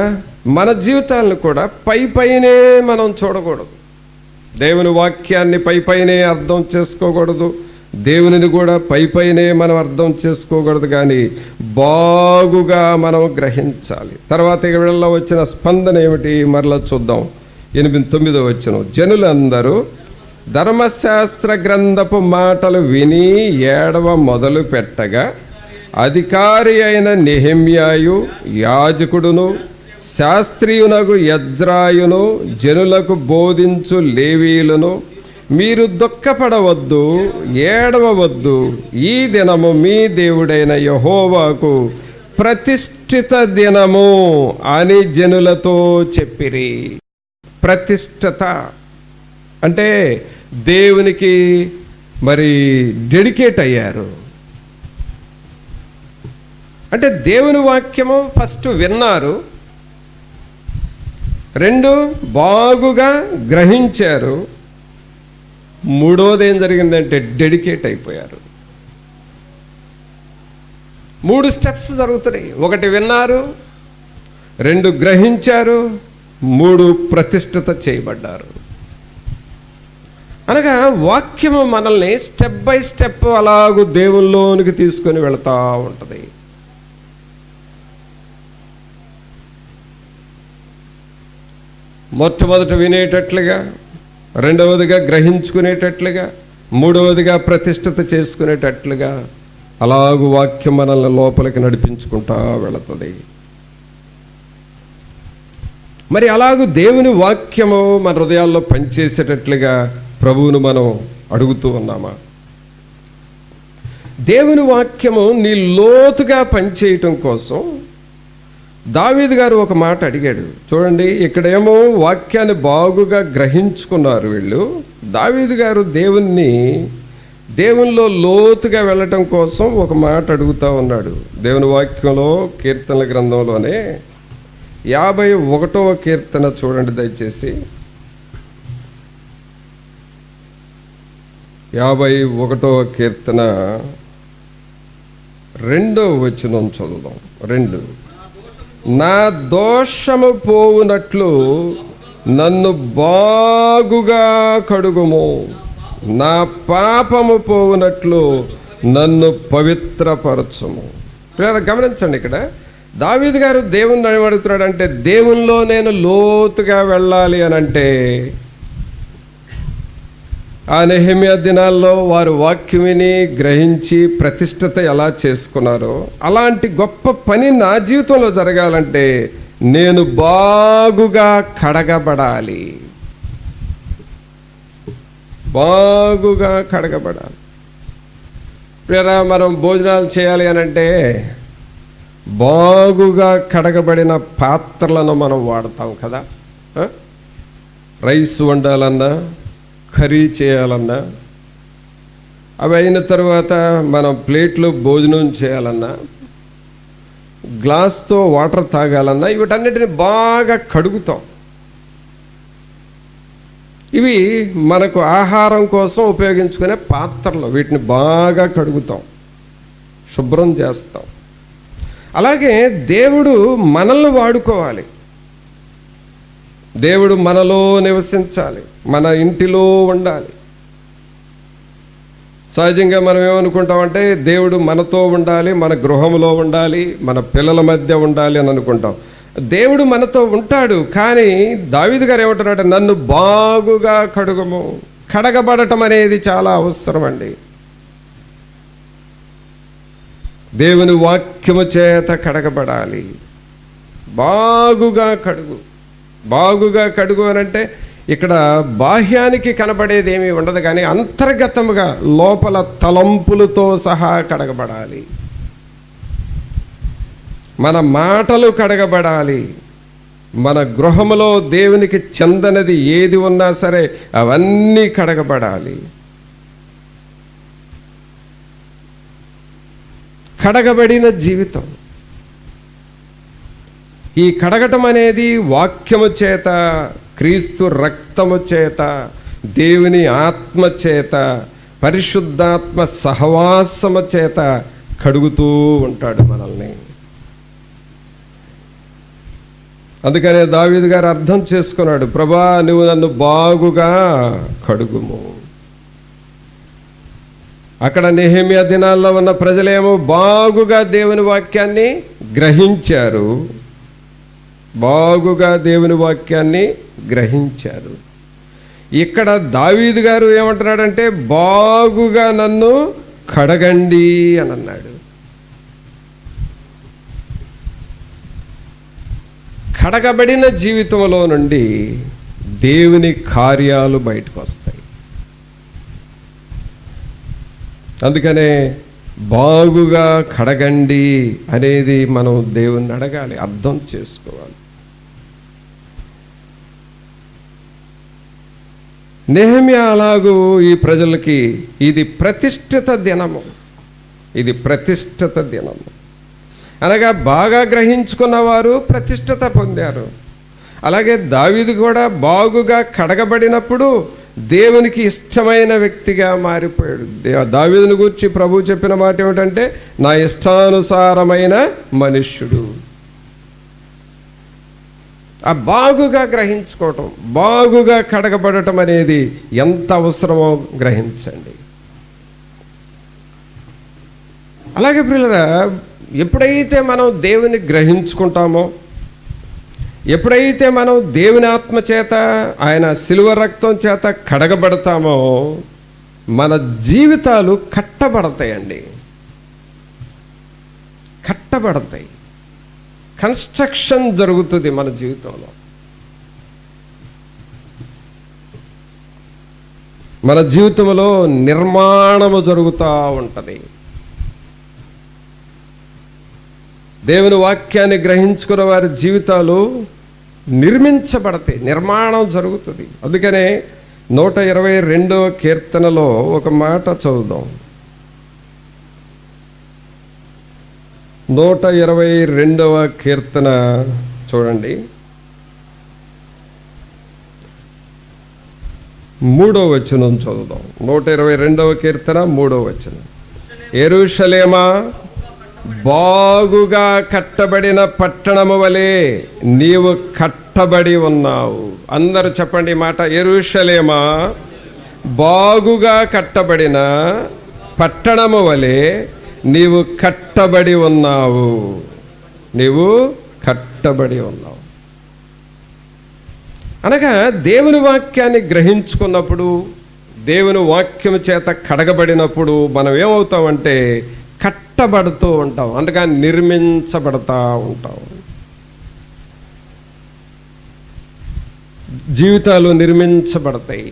మన జీవితాలను కూడా పైనే మనం చూడకూడదు. దేవుని వాక్యాన్ని పైనే అర్థం చేసుకోకూడదు. దేవునిని కూడా పైనే మనం అర్థం చేసుకోకూడదు, కానీ బాగుగా మనం గ్రహించాలి. తర్వాత వీళ్ళలో వచ్చిన స్పందన ఏమిటి మరలా చూద్దాం. 8-9 వచనం. జనులందరూ ధర్మశాస్త్ర గ్రంథపు మాటలు విని ఏడవ మొదలు పెట్టగా అధికారి అయిన నెహెమ్యాయు, యాజకుడును, శాస్త్రీయునగు యజ్రాయును, జనులకు బోధించు లేవీయులను, మీరు దుఃఖపడవద్దు, ఏడవవద్దు, ఈ దినము మీ దేవుడైన యెహోవాకు ప్రతిష్ఠిత దినము అని జనులతో చెప్పిరి. ప్రతిష్ఠిత అంటే దేవునికి మరి డెడికేట్ అయ్యారు. అంటే దేవుని వాక్యము ఫస్ట్ విన్నారు, 2 బాగుగా గ్రహించారు, 3వది ఏం జరిగిందంటే డెడికేట్ అయిపోయారు. 3 స్టెప్స్ జరుగుతున్నాయి. 1 విన్నారు, 2 గ్రహించారు, 3 ప్రతిష్ఠిత చేయబడ్డారు. అనగా వాక్యము మనల్ని స్టెప్ బై స్టెప్ అలాగూ దేవుల్లోనికి తీసుకొని వెళతా ఉంటుంది. మొట్టమొదట వినేటట్లుగా, 2వదిగా గ్రహించుకునేటట్లుగా, 3వదిగా ప్రతిష్ఠిత చేసుకునేటట్లుగా అలాగూ వాక్యం మనల్ని లోపలికి నడిపించుకుంటా వెళుతుంది. మరి అలాగూ దేవుని వాక్యము మన హృదయాల్లో పనిచేసేటట్లుగా ప్రభువును మనం అడుగుతూ ఉన్నామా? దేవుని వాక్యము నీ లోతుగా పనిచేయటం కోసం దావీదు గారు ఒక మాట అడిగాడు. చూడండి, ఇక్కడేమో వాక్యాన్ని బాగుగా గ్రహించుకున్నారు వీళ్ళు. దావీదు గారు దేవునిలో లోతుగా వెళ్ళటం కోసం ఒక మాట అడుగుతూ ఉన్నాడు. దేవుని వాక్యంలో కీర్తనల గ్రంథంలోనే 51వ కీర్తన చూడండి దయచేసి. 51వ కీర్తన 2వ వచనం చదువుదాం. 2. నా దోషము పోవునట్లు నన్ను బాగుగా కడుగుము, నా పాపము పోవునట్లు నన్ను పవిత్రపరచుము. గమనించండి, ఇక్కడ దావీదు గారు దేవుణ్ణి అడుగుతున్నాడు. అంటే దేవునిలో నేను లోతుగా వెళ్ళాలి అని అంటే ఆ నెహెమ్యా దినాల్లో వారు వాక్యం విని గ్రహించి ప్రతిష్ఠిత ఎలా చేసుకున్నారో అలాంటి గొప్ప పని నా జీవితంలో జరగాలంటే నేను బాగుగా కడగబడాలి, బాగుగా కడగబడాలి. ప్రియరా, మనం భోజనాలు చేయాలి అని అంటే బాగుగా కడగబడిన పాత్రలను మనం వాడతాం కదా. రైస్ వండాలన్నా, కర్రీ చేయాలన్నా, అవి అయిన తర్వాత మనం ప్లేట్లో భోజనం చేయాలన్నా, గ్లాస్తో వాటర్ తాగాలన్నా వీటన్నిటిని బాగా కడుగుతాం. ఇవి మనకు ఆహారం కోసం ఉపయోగించుకునే పాత్రలు. వీటిని బాగా కడుగుతాం, శుభ్రం చేస్తాం. అలాగే దేవుడు మనల్ని వాడుకోవాలి, దేవుడు మనలో నివసించాలి, మన ఇంటిలో ఉండాలి. సహజంగా మనం ఏమనుకుంటామంటే దేవుడు మనతో ఉండాలి, మన గృహంలో ఉండాలి, మన పిల్లల మధ్య ఉండాలి అని అనుకుంటాం. దేవుడు మనతో ఉంటాడు. కానీ దావీదు గారు ఏమంటున్నాడు, నన్ను బాగుగా కడుగుము. కడగబడటం అనేది చాలా అవసరం అండి. దేవుని వాక్యము చేత కడగబడాలి. బాగుగా కడుగు. బాగుగా కడుగు అని అంటే ఇక్కడ బాహ్యానికి కనబడేది ఏమీ ఉండదు, కానీ అంతర్గతముగా లోపల తలంపులతో సహా కడగబడాలి. మన మాటలు కడగబడాలి. మన గృహములో దేవునికి చెందనది ఏది ఉన్నా సరే అవన్నీ కడగబడాలి. కడగబడిన జీవితం. ఈ కడగటం అనేది వాక్యము చేత, క్రీస్తు రక్తము చేత, దేవుని ఆత్మ చేత, పరిశుద్ధాత్మ సహవాసము చేత కడుగుతూ ఉంటాడు మనల్ని. అందుకనే దావీదు గారు అర్థం చేసుకున్నాడు, ప్రభా నువ్వు నన్ను బాగుగా కడుగుము. అక్కడ నెహెమ్యా దినాల్లో ఉన్న ప్రజలేమో బాగుగా దేవుని వాక్యాన్ని గ్రహించారు. బాగుగా దేవుని వాక్యాన్ని గ్రహించారు. ఇక్కడ దావీదు గారు ఏమంటున్నాడంటే బాగుగా నన్ను కడగండి అని అన్నాడు. కడగబడిన జీవితంలో నుండి దేవుని కార్యాలు బయటకు వస్తాయి. అందుకనే బాగుగా కడగండి అనేది మనం దేవుణ్ణి అడగాలి, అర్థం చేసుకోవాలి. నెహెమ్యా అలాగూ ఈ ప్రజలకి ఇది ప్రతిష్ఠిత దినము. ఇది ప్రతిష్ఠిత దినము అనగా బాగా గ్రహించుకున్నవారు ప్రతిష్ఠత పొందారు. అలాగే దావీదు కూడా బాగుగా కడగబడినప్పుడు దేవునికి ఇష్టమైన వ్యక్తిగా మారిపోయాడు. దావీదుని గురించి ప్రభువు చెప్పిన మాట ఏమిటంటే, నా ఇష్టానుసారమైన మనుష్యుడు. ఆ బాగుగా గ్రహించుకోవటం, బాగుగా కడగబడటం అనేది ఎంత అవసరమో గ్రహించండి. అలాగే ప్రియులారా, ఎప్పుడైతే మనం దేవుని గ్రహించుకుంటామో, ఎప్పుడైతే మనం దేవుని ఆత్మ చేత, ఆయన శిలువ రక్తం చేత కడగబడతామో, మన జీవితాలు కట్టబడతాయండి. కట్టబడతాయి. కన్స్ట్రక్షన్ జరుగుతుంది మన జీవితంలో. మన జీవితంలో నిర్మాణము జరుగుతూ ఉంటుంది. దేవుని వాక్యాన్ని గ్రహించుకున్న వారి జీవితాలు నిర్మించబడతాయి, నిర్మాణం జరుగుతుంది. అందుకనే 122వ కీర్తనలో ఒక మాట చదువుదాం. 122వ కీర్తన చూడండి, 3వ వచనం చదువుదాం. 122వ కీర్తన 3వ వచనం. యెరూషలేమా, బాగుగా కట్టబడిన పట్టణము వలె నీవు కట్టబడి ఉన్నావు. అందరూ చెప్పండి మాట. యెరూషలేమా, బాగుగా కట్టబడిన పట్టణము వలె నీవు కట్టబడి ఉన్నావు. నీవు కట్టబడి ఉన్నావు అనగా దేవుని వాక్యాన్ని గ్రహించుకున్నప్పుడు, దేవుని వాక్యము చేత కడగబడినప్పుడు మనం ఏమవుతామంటే కట్టబడుతూ ఉంటాం. అందుకని నిర్మించబడతా ఉంటాం. జీవితాలు నిర్మించబడతాయి.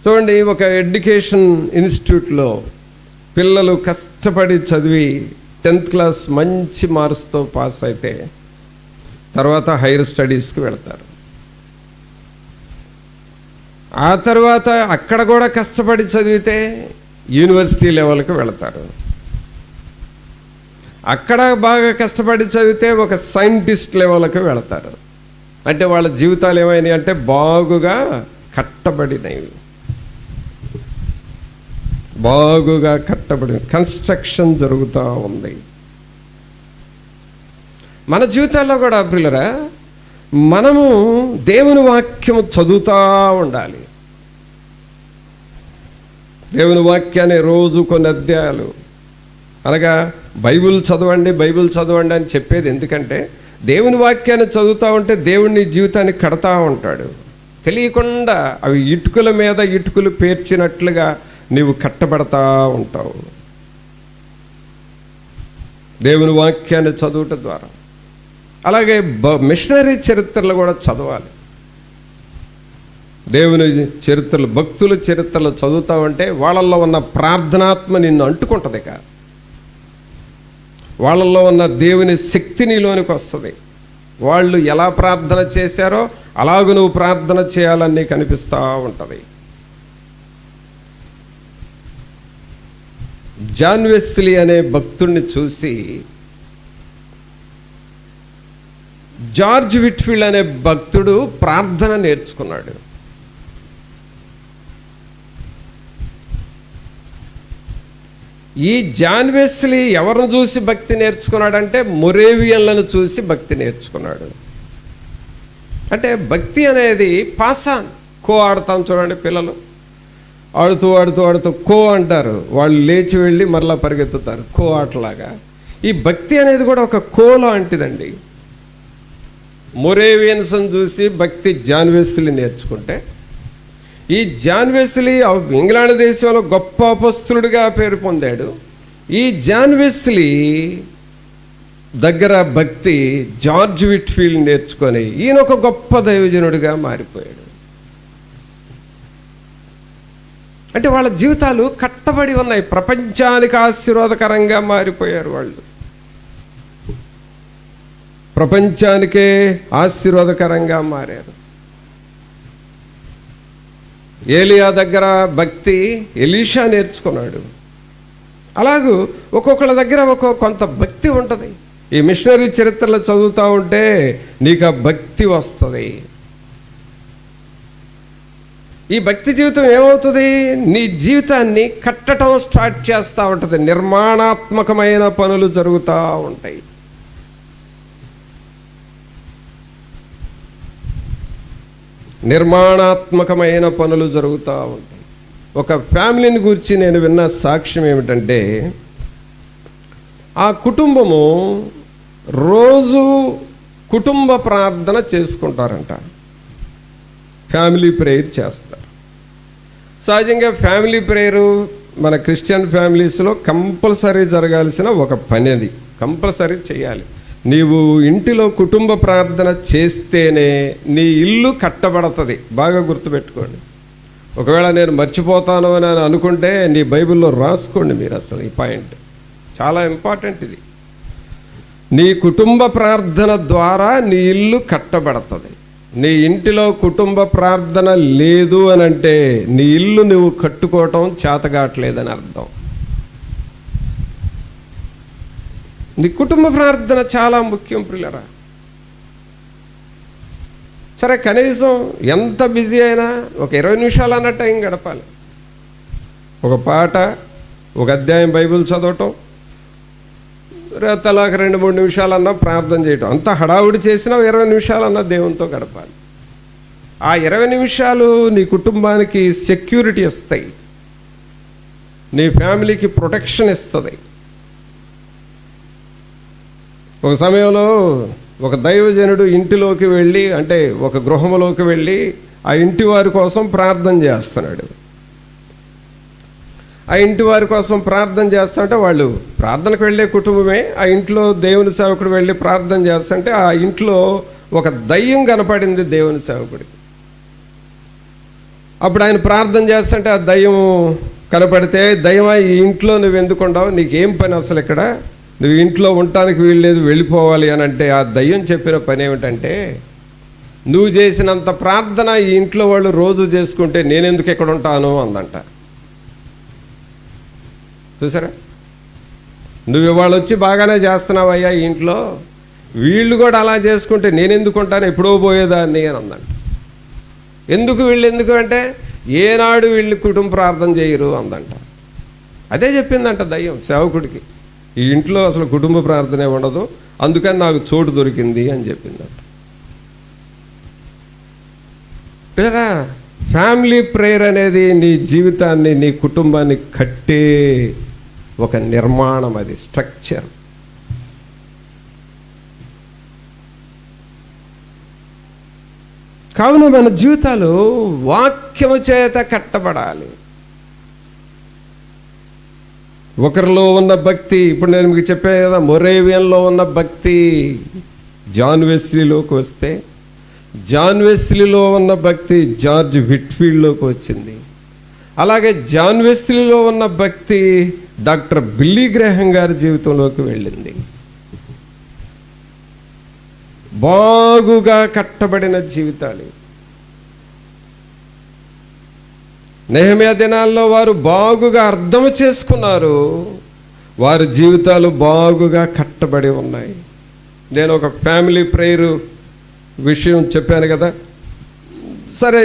చూడండి, ఒక ఎడ్యుకేషన్ ఇన్స్టిట్యూట్లో పిల్లలు కష్టపడి చదివి 10th క్లాస్ మంచి మార్క్స్తో పాస్ అయితే తర్వాత హైయర్ స్టడీస్కి వెళ్తారు. ఆ తర్వాత అక్కడ కూడా కష్టపడి చదివితే యూనివర్సిటీ లెవెల్కి వెళతారు. అక్కడ బాగా కష్టపడి చదివితే ఒక సైంటిస్ట్ లెవెల్కి వెళతారు. అంటే వాళ్ళ జీవితాలు ఏమైనాయి అంటే బాగుగా కట్టబడినవి. బాగుగా కట్టబడి కన్స్ట్రక్షన్ జరుగుతూ ఉంది. మన జీవితాల్లో కూడా ప్రియులారా, మనము దేవుని వాక్యము చదువుతూ ఉండాలి. దేవుని వాక్యాన్ని రోజు కొన్ని అధ్యాయాలు అనగా బైబిల్ చదవండి అని చెప్పేది ఎందుకంటే దేవుని వాక్యాన్ని చదువుతూ ఉంటే దేవుని జీవితాన్ని కడతా ఉంటాడు. తెలియకుండా అవి ఇటుకల మీద ఇటుకలు పేర్చినట్లుగా నీవు కట్టబడతా ఉంటావు దేవుని వాక్యాన్ని చదువుట ద్వారా. అలాగే మిషనరీ చరిత్రలు కూడా చదవాలి. దేవుని చరిత్రలు, భక్తుల చరిత్రలు చదువుతా ఉంటే వాళ్ళల్లో ఉన్న ప్రార్థనాత్మ నిన్ను అంటుకుంటుంది. వాళ్ళల్లో ఉన్న దేవుని శక్తి నీలోనికి వస్తుంది. వాళ్ళు ఎలా ప్రార్థన చేశారో అలాగూ నువ్వు ప్రార్థన చేయాలని నీకు అనిపిస్తూ ఉంటుంది. జాన్ వెస్లీ అనే భక్తుడిని చూసి జార్జ్ విట్ఫీల్డ్ అనే భక్తుడు ప్రార్థన నేర్చుకున్నాడు. ఈ జాన్ వెస్లీ ఎవరిని చూసి భక్తి నేర్చుకున్నాడంటే మొరేవియన్లను చూసి భక్తి నేర్చుకున్నాడు. అంటే భక్తి అనేది పాసాన్, కో ఆడతాం చూడండి, పిల్లలు ఆడుతూ కో అంటారు, వాళ్ళు లేచి వెళ్ళి మరలా పరిగెత్తుతారు, కో ఆటలాగా. ఈ భక్తి అనేది కూడా ఒక కో లాంటిదండి. మొరేవియన్స్ని చూసి భక్తి జాన్ వెస్లీ నేర్చుకుంటే, ఈ జాన్ వెస్లీ ఇంగ్లాండ్ దేశంలో గొప్ప అపొస్తలుడిగా పేరు పొందాడు. ఈ జాన్ వెస్లీ దగ్గర భక్తి జార్జ్ విట్ఫీల్డ్ నేర్చుకొని ఈయన ఒక గొప్ప దైవజనుడిగా మారిపోయాడు. అంటే వాళ్ళ జీవితాలు కట్టబడి ఉన్నాయి, ప్రపంచానికి ఆశీర్వాదకరంగా మారిపోయారు. వాళ్ళు ప్రపంచానికే ఆశీర్వాదకరంగా మారారు. ఏలియా దగ్గర భక్తి ఎలీషా నేర్చుకున్నాడు. అలాగూ ఒక్కొక్కళ్ళ దగ్గర కొంత భక్తి ఉంటుంది. ఈ మిషనరీ చరిత్రలు చదువుతూ ఉంటే నీకు ఆ భక్తి వస్తుంది. ఈ భక్తి జీవితం ఏమవుతుంది, నీ జీవితాన్ని కట్టడం స్టార్ట్ చేస్తూ ఉంటుంది. నిర్మాణాత్మకమైన పనులు జరుగుతూ ఉంటాయి. నిర్మాణాత్మకమైన పనులు జరుగుతూ ఉంటాయి. ఒక ఫ్యామిలీని గురించి నేను విన్న సాక్ష్యం ఏమిటంటే, ఆ కుటుంబము రోజు కుటుంబ ప్రార్థన చేసుకుంటారంట, ఫ్యామిలీ ప్రేయర్ చేస్తారు. సహజంగా ఫ్యామిలీ ప్రేయరు మన క్రిస్టియన్ ఫ్యామిలీస్లో కంపల్సరీ జరగాల్సిన ఒక పని, అది కంపల్సరీ చేయాలి. నీవు ఇంటిలో కుటుంబ ప్రార్థన చేస్తేనే నీ ఇల్లు కట్టబడుతుంది. బాగా గుర్తుపెట్టుకోండి. ఒకవేళ నేను మర్చిపోతాను అని అనుకుంటే నీ బైబిల్లో రాసుకోండి మీరు. అసలు ఈ పాయింట్ చాలా ఇంపార్టెంట్. ఇది నీ కుటుంబ ప్రార్థన ద్వారా నీ ఇల్లు కట్టబడుతుంది. నీ ఇంటిలో కుటుంబ ప్రార్థన లేదు అని అంటే నీ ఇల్లు నువ్వు కట్టుకోవటం చేతగాట్లేదని అర్థం. నీ కుటుంబ ప్రార్థన చాలా ముఖ్యం ప్రియులరా. సరే, కనీసం ఎంత బిజీ అయినా ఒక 20 నిమిషాలు అన్న టైం గడపాలి. ఒక పాట, ఒక అధ్యాయం బైబిల్ చదవటం, తలాక 2-3 నిమిషాలన్నా ప్రార్థన చేయటం. అంత హడావుడి చేసినా 20 నిమిషాలన్నా దేవునితో గడపాలి. ఆ 20 నిమిషాలు నీ కుటుంబానికి సెక్యూరిటీ ఇస్తాయి, నీ ఫ్యామిలీకి ప్రొటెక్షన్ ఇస్తుంది. ఒక సమయంలో ఒక దైవజనుడు ఇంటిలోకి వెళ్ళి, అంటే ఒక గృహంలోకి వెళ్ళి ఆ ఇంటి వారి కోసం ప్రార్థన చేస్తున్నాడు. ఆ ఇంటి వారి కోసం ప్రార్థన చేస్తుంటే, వాళ్ళు ప్రార్థనకు వెళ్ళే కుటుంబమే, ఆ ఇంట్లో దేవుని సేవకుడు వెళ్ళి ప్రార్థన చేస్తుంటే ఆ ఇంట్లో ఒక దయ్యం కనపడింది దేవుని సేవకుడికి. అప్పుడు ఆయన ప్రార్థన చేస్తుంటే ఆ దయ్యం కనపడితే, దయ్యమా ఈ ఇంట్లో నువ్వు ఎందుకుంటావు, నీకేం పని అసలు ఇక్కడ, నువ్వు ఇంట్లో ఉండటానికి వీల్లేదు, వెళ్ళిపోవాలి అని అంటే, ఆ దయ్యం చెప్పిన పని ఏమిటంటే, నువ్వు చేసినంత ప్రార్థన ఈ ఇంట్లో వాళ్ళు రోజు చేసుకుంటే నేనెందుకు ఎక్కడ ఉంటాను అందంట. చూసారా, నువ్వు ఇవాళ వచ్చి బాగానే చేస్తున్నావయ్యా ఈ ఇంట్లో, వీళ్ళు కూడా అలా చేసుకుంటే నేనెందుకు ఉంటాను, ఎప్పుడో పోయేదాన్ని అని అందంట. ఎందుకు వీళ్ళు ఎందుకు అంటే, ఏనాడు వీళ్ళు కుటుంబ ప్రార్థన చేయరు అందంట. అదే చెప్పిందంట దయ్యం సేవకుడికి, ఈ ఇంట్లో అసలు కుటుంబ ప్రార్థనే ఉండదు, అందుకని నాకు చోటు దొరికింది అని చెప్పిందంట. పిల్లరా, ఫ్యామిలీ ప్రేయర్ అనేది నీ జీవితాన్ని, నీ కుటుంబాన్ని కట్టే ఒక నిర్మాణం, అది స్ట్రక్చర్. కావున మన జీవితాలు వాక్యము చేత కట్టబడాలి. ఒకరిలో ఉన్న భక్తి, ఇప్పుడు నేను మీకు చెప్పాను కదా, మొరేవియన్లో ఉన్న భక్తి జాన్ వెస్లీలోకి వస్తే, జాన్ వెస్లీలో ఉన్న భక్తి జార్జ్ విట్ఫీల్డ్లోకి వచ్చింది. అలాగే జాన్ వెస్లీలో ఉన్న భక్తి డాక్టర్ బిల్లీ గ్రాహం గారి జీవితంలోకి వెళ్ళింది. బాగుగా కట్టబడిన జీవితాలు. నెహెమ్యా దినాల్లో వారు బాగుగా అర్థం చేసుకున్నారు, వారి జీవితాలు బాగుగా కట్టబడి ఉన్నాయి. నేను ఒక ఫ్యామిలీ ప్రేయర్ విషయం చెప్పాను కదా, సరే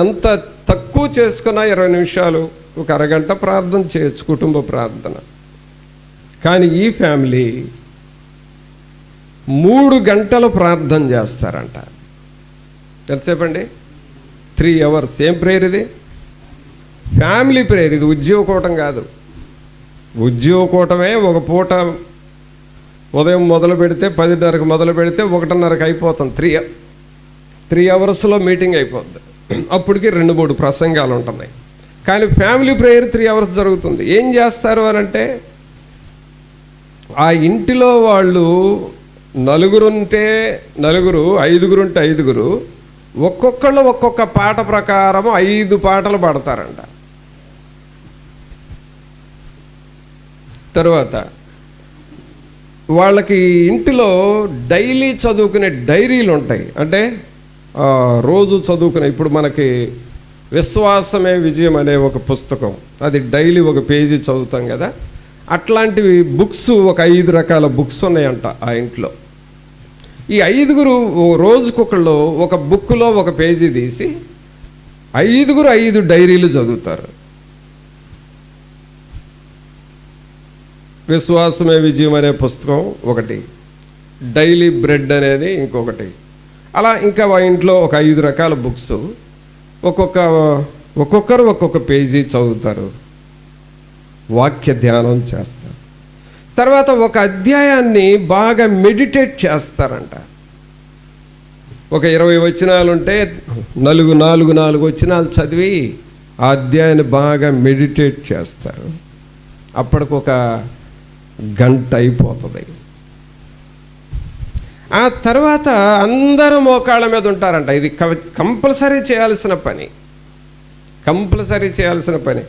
ఎంత తక్కువ చేసుకున్నా 20 నిమిషాలు, ఒక అరగంట ప్రార్థన చేయొచ్చు, కుటుంబ ప్రార్థన. కానీ ఈ ఫ్యామిలీ 3 గంటలు ప్రార్థన చేస్తారంట. ఎంతసేపు అండి? 3 hours. ఏం ప్రేయర్ ఇది? Family prayer. ఇది ఉద్యోగకూటం కాదు. ఉద్యోగకూటమే ఒక పూట ఉదయం మొదలు పెడితే 10:30కి మొదలు పెడితే 1:30కి అయిపోతుంది. 3 hours మీటింగ్ అయిపోద్ది. అప్పటికి 2-3 ప్రసంగాలు ఉంటున్నాయి. కానీ ఫ్యామిలీ ప్రేయర్ 3 hours జరుగుతుంది. ఏం చేస్తారు అని అంటే, ఆ ఇంటిలో వాళ్ళు 4 ఉంటే 4, 5 ఉంటే 5, ఒక్కొక్కళ్ళు ఒక్కొక్క పాట ప్రకారం 5 పాటలు పాడతారంట. తర్వాత వాళ్ళకి ఇంటిలో డైలీ చదువుకునే డైరీలు ఉంటాయి. అంటే రోజు చదువుకునే, ఇప్పుడు మనకి విశ్వాసమే విజయం అనే ఒక పుస్తకం, అది డైలీ ఒక పేజీ చదువుతాం కదా, అట్లాంటివి బుక్స్ ఒక 5 రకాల బుక్స్ ఉన్నాయంట ఆ ఇంట్లో. ఈ 5 రోజుకొకళ్ళు ఒక బుక్లో ఒక పేజీ తీసి 5 డైరీలు చదువుతారు. విశ్వాసమే విజయం అనే పుస్తకం ఒకటి, డైలీ బ్రెడ్ అనేది ఇంకొకటి. అలా ఇంకా ఆ ఇంట్లో ఒక 5 రకాల బుక్స్, ఒక్కొక్కరు ఒక్కొక్క పేజీ చదువుతారు, వాక్య ధ్యానం చేస్తారు. తర్వాత ఒక అధ్యాయాన్ని బాగా మెడిటేట్ చేస్తారంట. ఒక 20 వచనాలు ఉంటే 4 వచనాలు చదివి ఆ అధ్యాయాన్ని బాగా మెడిటేట్ చేస్తారు. అప్పటికొక గంట అయిపోతుంది. ఆ తర్వాత అందరూ మోకాళ్ళ మీద ఉంటారంట. ఇది కంపల్సరీ చేయాల్సిన పని.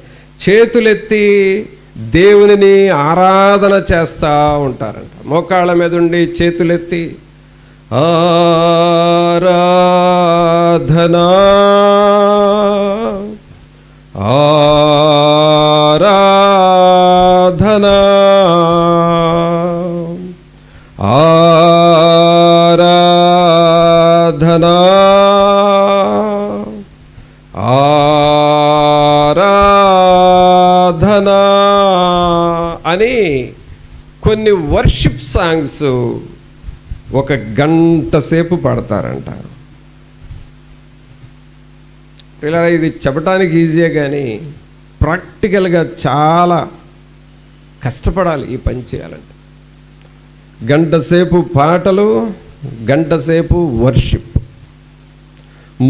చేతులెత్తి దేవునిని ఆరాధన చేస్తూ ఉంటారంట. మోకాళ్ళ మీద ఉండి చేతులెత్తి ఆరాధనా ఆరాధనా ఆరాధనా ఆరాధనా అని కొన్ని వర్షిప్ సాంగ్స్ 1 గంట సేపు పాడతారంట. ఇలా ఇది చెప్పడానికి ఈజీయే కానీ ప్రాక్టికల్గా చాలా కష్టపడాలి ఈ పని చేయాలంటే. గంట సేపు పాటలు, గంట సేపు వర్షిప్,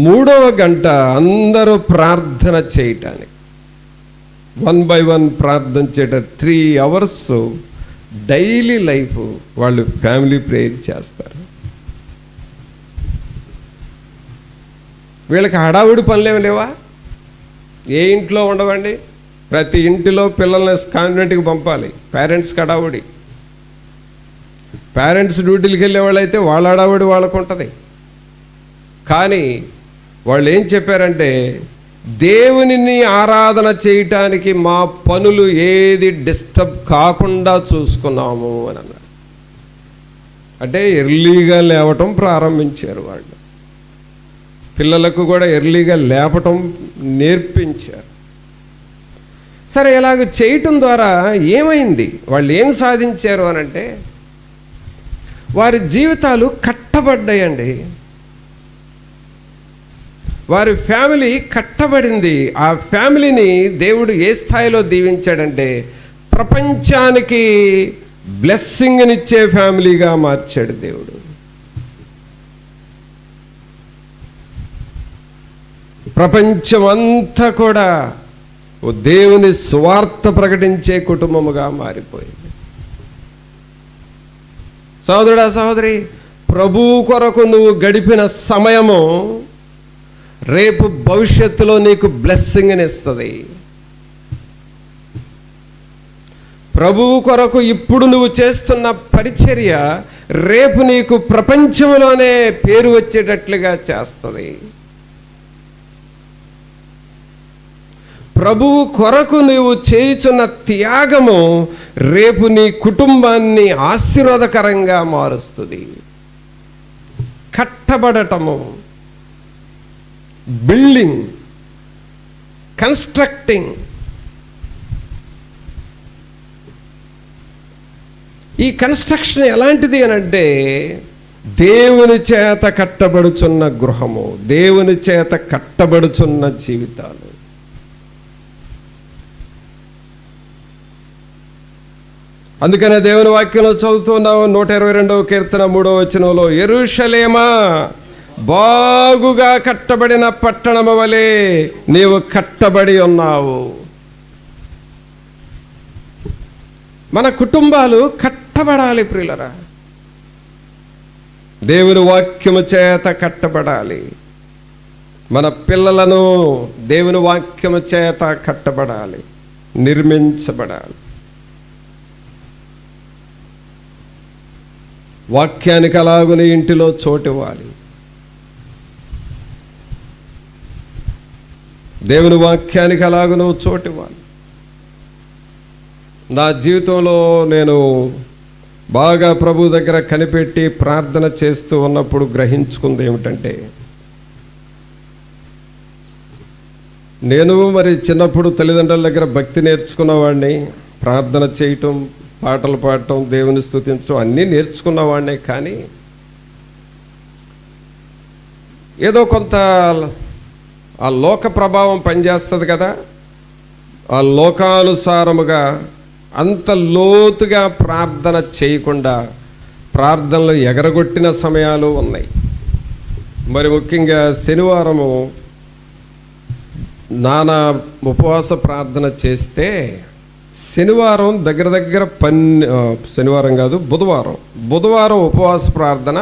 3వ గంట అందరూ ప్రార్థన చేయటానికి, 1 by 1 ప్రార్థన చేయటం. 3 hours డైలీ లైఫ్ వాళ్ళు ఫ్యామిలీ ప్రేయర్ చేస్తారు. వీళ్ళకి హడావుడి పనులేమి లేవా? ఏ ఇంట్లో ఉండవండి? ప్రతి ఇంటిలో పిల్లల్ని కాన్వెంట్కి పంపాలి. పేరెంట్స్కి హడావుడి. పేరెంట్స్ డ్యూటీలకు వెళ్ళే వాళ్ళైతే వాళ్ళ హడావుడి వాళ్ళకు ఉంటుంది. కానీ వాళ్ళు ఏం చెప్పారంటే, దేవునిని ఆరాధన చేయటానికి మా పనులు ఏది డిస్టర్బ్ కాకుండా చూసుకున్నాము అని అన్నారు. అంటే ఎర్లీగా లేవటం ప్రారంభించారు వాళ్ళు. పిల్లలకు కూడా ఎర్లీగా లేపటం నేర్పించారు. సరే, ఇలాగ చేయటం ద్వారా ఏమైంది, వాళ్ళు ఏం సాధించారు అనంటే, వారి జీవితాలు కట్టబడ్డాయండి. వారి ఫ్యామిలీ కట్టబడింది. ఆ ఫ్యామిలీని దేవుడు ఏ స్థాయిలో దీవించాడంటే, ప్రపంచానికి బ్లెస్సింగ్నిచ్చే ఫ్యామిలీగా మార్చాడు దేవుడు. ప్రపంచం అంతా కూడా ఓ దేవుని సువార్త ప్రకటించే కుటుంబముగా మారిపోయింది. సహోదరుడా, సహోదరి, ప్రభువు కొరకు నువ్వు గడిపిన సమయము రేపు భవిష్యత్తులో నీకు బ్లెస్సింగ్ని ఇస్తుంది. ప్రభువు కొరకు ఇప్పుడు నువ్వు చేస్తున్న పరిచర్య రేపు నీకు ప్రపంచంలోనే పేరు వచ్చేటట్లుగా చేస్తుంది. ప్రభువు కొరకు నువ్వు చేయుచున్న త్యాగము రేపు నీ కుటుంబాన్ని ఆశీర్వాదకరంగా మారుస్తుంది. కట్టబడటము, బిల్డింగ్, కన్స్ట్రక్టింగ్, ఈ కన్స్ట్రక్షన్ ఎలాంటిది అని అంటే దేవుని చేత కట్టబడుచున్న గృహము, దేవుని చేత కట్టబడుచున్న జీవితాలు. అందుకనే దేవుని వాక్యంలో చదువుతున్నాము 122వ కీర్తన 3వ వచనంలో, యెరూషలేమా బాగుగా కట్టబడిన పట్టణము వలె నీవు కట్టబడి ఉన్నావు. మన కుటుంబాలు కట్టబడాలి ప్రియులరా, దేవుని వాక్యము చేత కట్టబడాలి. మన పిల్లలను దేవుని వాక్యము చేత కట్టబడాలి, నిర్మించబడాలి. వాక్యానికి అలాగునే ఇంటిలో చోటివ్వాలి. దేవుని వాక్యానికి అలాగునో చోటివ్వాలి. నా జీవితంలో నేను బాగా ప్రభు దగ్గర కనిపెట్టి ప్రార్థన చేస్తూ ఉన్నప్పుడు గ్రహించుకుంది ఏమిటంటే, నేను మరి చిన్నప్పుడు తల్లిదండ్రుల దగ్గర భక్తి నేర్చుకున్నవాడిని, ప్రార్థన చేయటం, పాటలు పాడటం, దేవుని స్తుతించడం అన్నీ నేర్చుకున్నవాడినే. కానీ ఏదో కొంత ఆ లోక ప్రభావం పనిచేస్తుంది కదా, ఆ లోకానుసారముగా అంత లోతుగా ప్రార్థన చేయకుండా ప్రార్థనలు ఎగరగొట్టిన సమయాలు ఉన్నాయి. మరి ముఖ్యంగా శనివారము నానా ఉపవాస ప్రార్థన చేస్తే శనివారం దగ్గర శనివారం కాదు బుధవారం ఉపవాస ప్రార్థన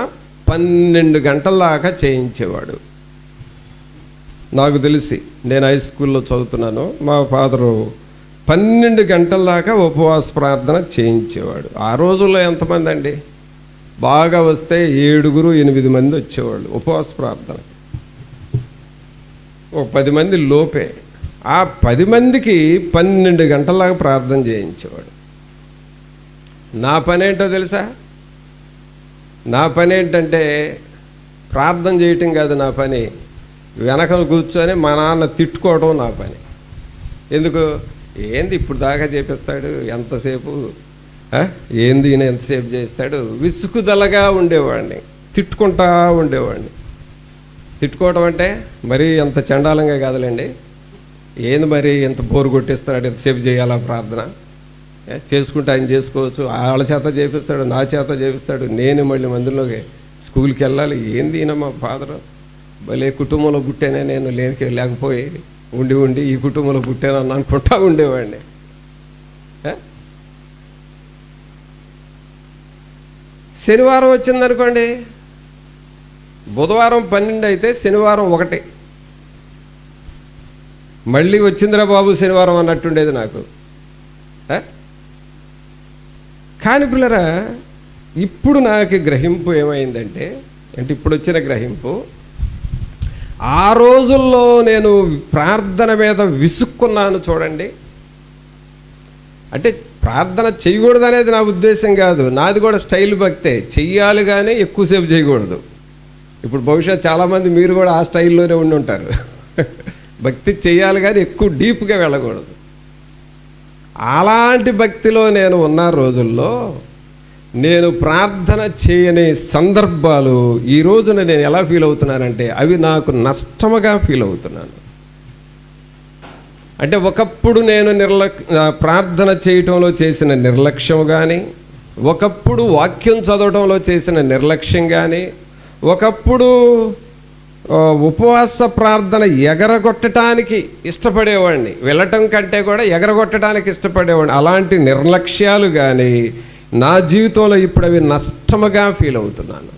12 గంటల దాకా చేయించేవాడు. నాకు తెలిసి నేను హై స్కూల్లో చదువుతున్నాను, మా ఫాదరు 12 గంటల దాకా ఉపవాస ప్రార్థన చేయించేవాడు. ఆ రోజుల్లో ఎంతమంది అండి, బాగా వస్తే 7-8 మంది వచ్చేవాళ్ళు ఉపవాస ప్రార్థన. ఒక 10 మంది లోపే. ఆ 10 మందికి 12 గంటల దాకా ప్రార్థన చేయించేవాడు. నా పని ఏంటో తెలుసా? నా పని ఏంటంటే ప్రార్థన చేయటం కాదు నా పని, వెనకలు కూర్చొని మా నాన్న తిట్టుకోవడం నా పని. ఎందుకు? ఏంది ఇప్పుడు దాకా చేపిస్తాడు, ఎంతసేపు ఏంది ఈయన ఎంతసేపు చేస్తాడు, విసుగుదలగా ఉండేవాడిని, తిట్టుకుంటా ఉండేవాడిని. తిట్టుకోవడం అంటే మరీ ఎంత చండాలంగా కాదులేండి, ఏంది మరి ఎంత బోరు కొట్టేస్తాడు, ఎంతసేపు చేయాలా ప్రార్థన, చేసుకుంటే ఆయన చేసుకోవచ్చు, వాళ్ళ చేత చేపిస్తాడు, నా చేత చేపిస్తాడు, నేను మళ్ళీ మందిలోకి స్కూల్కి వెళ్ళాలి. ఏంది ఈయన మా ఫాదరు భలే కుటుంబంలో పుట్టానే, నేను లేకపోయి ఉండి ఈ కుటుంబంలో పుట్టానని అనుకుంటా ఉండేవాడిని. శనివారం వచ్చిందనుకోండి, బుధవారం 12 అయితే శనివారం 1, మళ్ళీ వచ్చిందిరా బాబు శనివారం అన్నట్టుండేది నాకు. కానీ పిల్లరా, ఇప్పుడు నాకు గ్రహింపు ఏమైందంటే, ఇప్పుడు వచ్చిన గ్రహింపు, ఆ రోజుల్లో నేను ప్రార్థన మీద విసుక్కున్నాను చూడండి. అంటే ప్రార్థన చేయకూడదు అనేది నా ఉద్దేశం కాదు, నాది కూడా స్టైల్ భక్తే, చెయ్యాలి కానీ ఎక్కువసేపు చేయకూడదు. ఇప్పుడు బహుశా చాలామంది మీరు కూడా ఆ స్టైల్లోనే ఉండి ఉంటారు. భక్తి చెయ్యాలి కానీ ఎక్కువ డీప్గా వెళ్ళకూడదు. అలాంటి భక్తిలో నేను ఉన్న రోజుల్లో నేను ప్రార్థన చేయని సందర్భాలు ఈ రోజున నేను ఎలా ఫీల్ అవుతున్నానంటే, అవి నాకు నష్టముగా ఫీల్ అవుతున్నాను. అంటే ఒకప్పుడు నేను ప్రార్థన చేయటంలో చేసిన నిర్లక్ష్యం కానీ, ఒకప్పుడు వాక్యం చదవటంలో చేసిన నిర్లక్ష్యం కానీ, ఒకప్పుడు ఉపవాస ప్రార్థన ఎగరగొట్టడానికి ఇష్టపడేవాడిని, వెళ్ళటం కంటే కూడా ఎగరగొట్టడానికి ఇష్టపడేవాడిని. అలాంటి నిర్లక్ష్యాలు కానీ నా జీవితంలో ఇప్పుడు అవి నష్టముగా ఫీల్ అవుతున్నాను.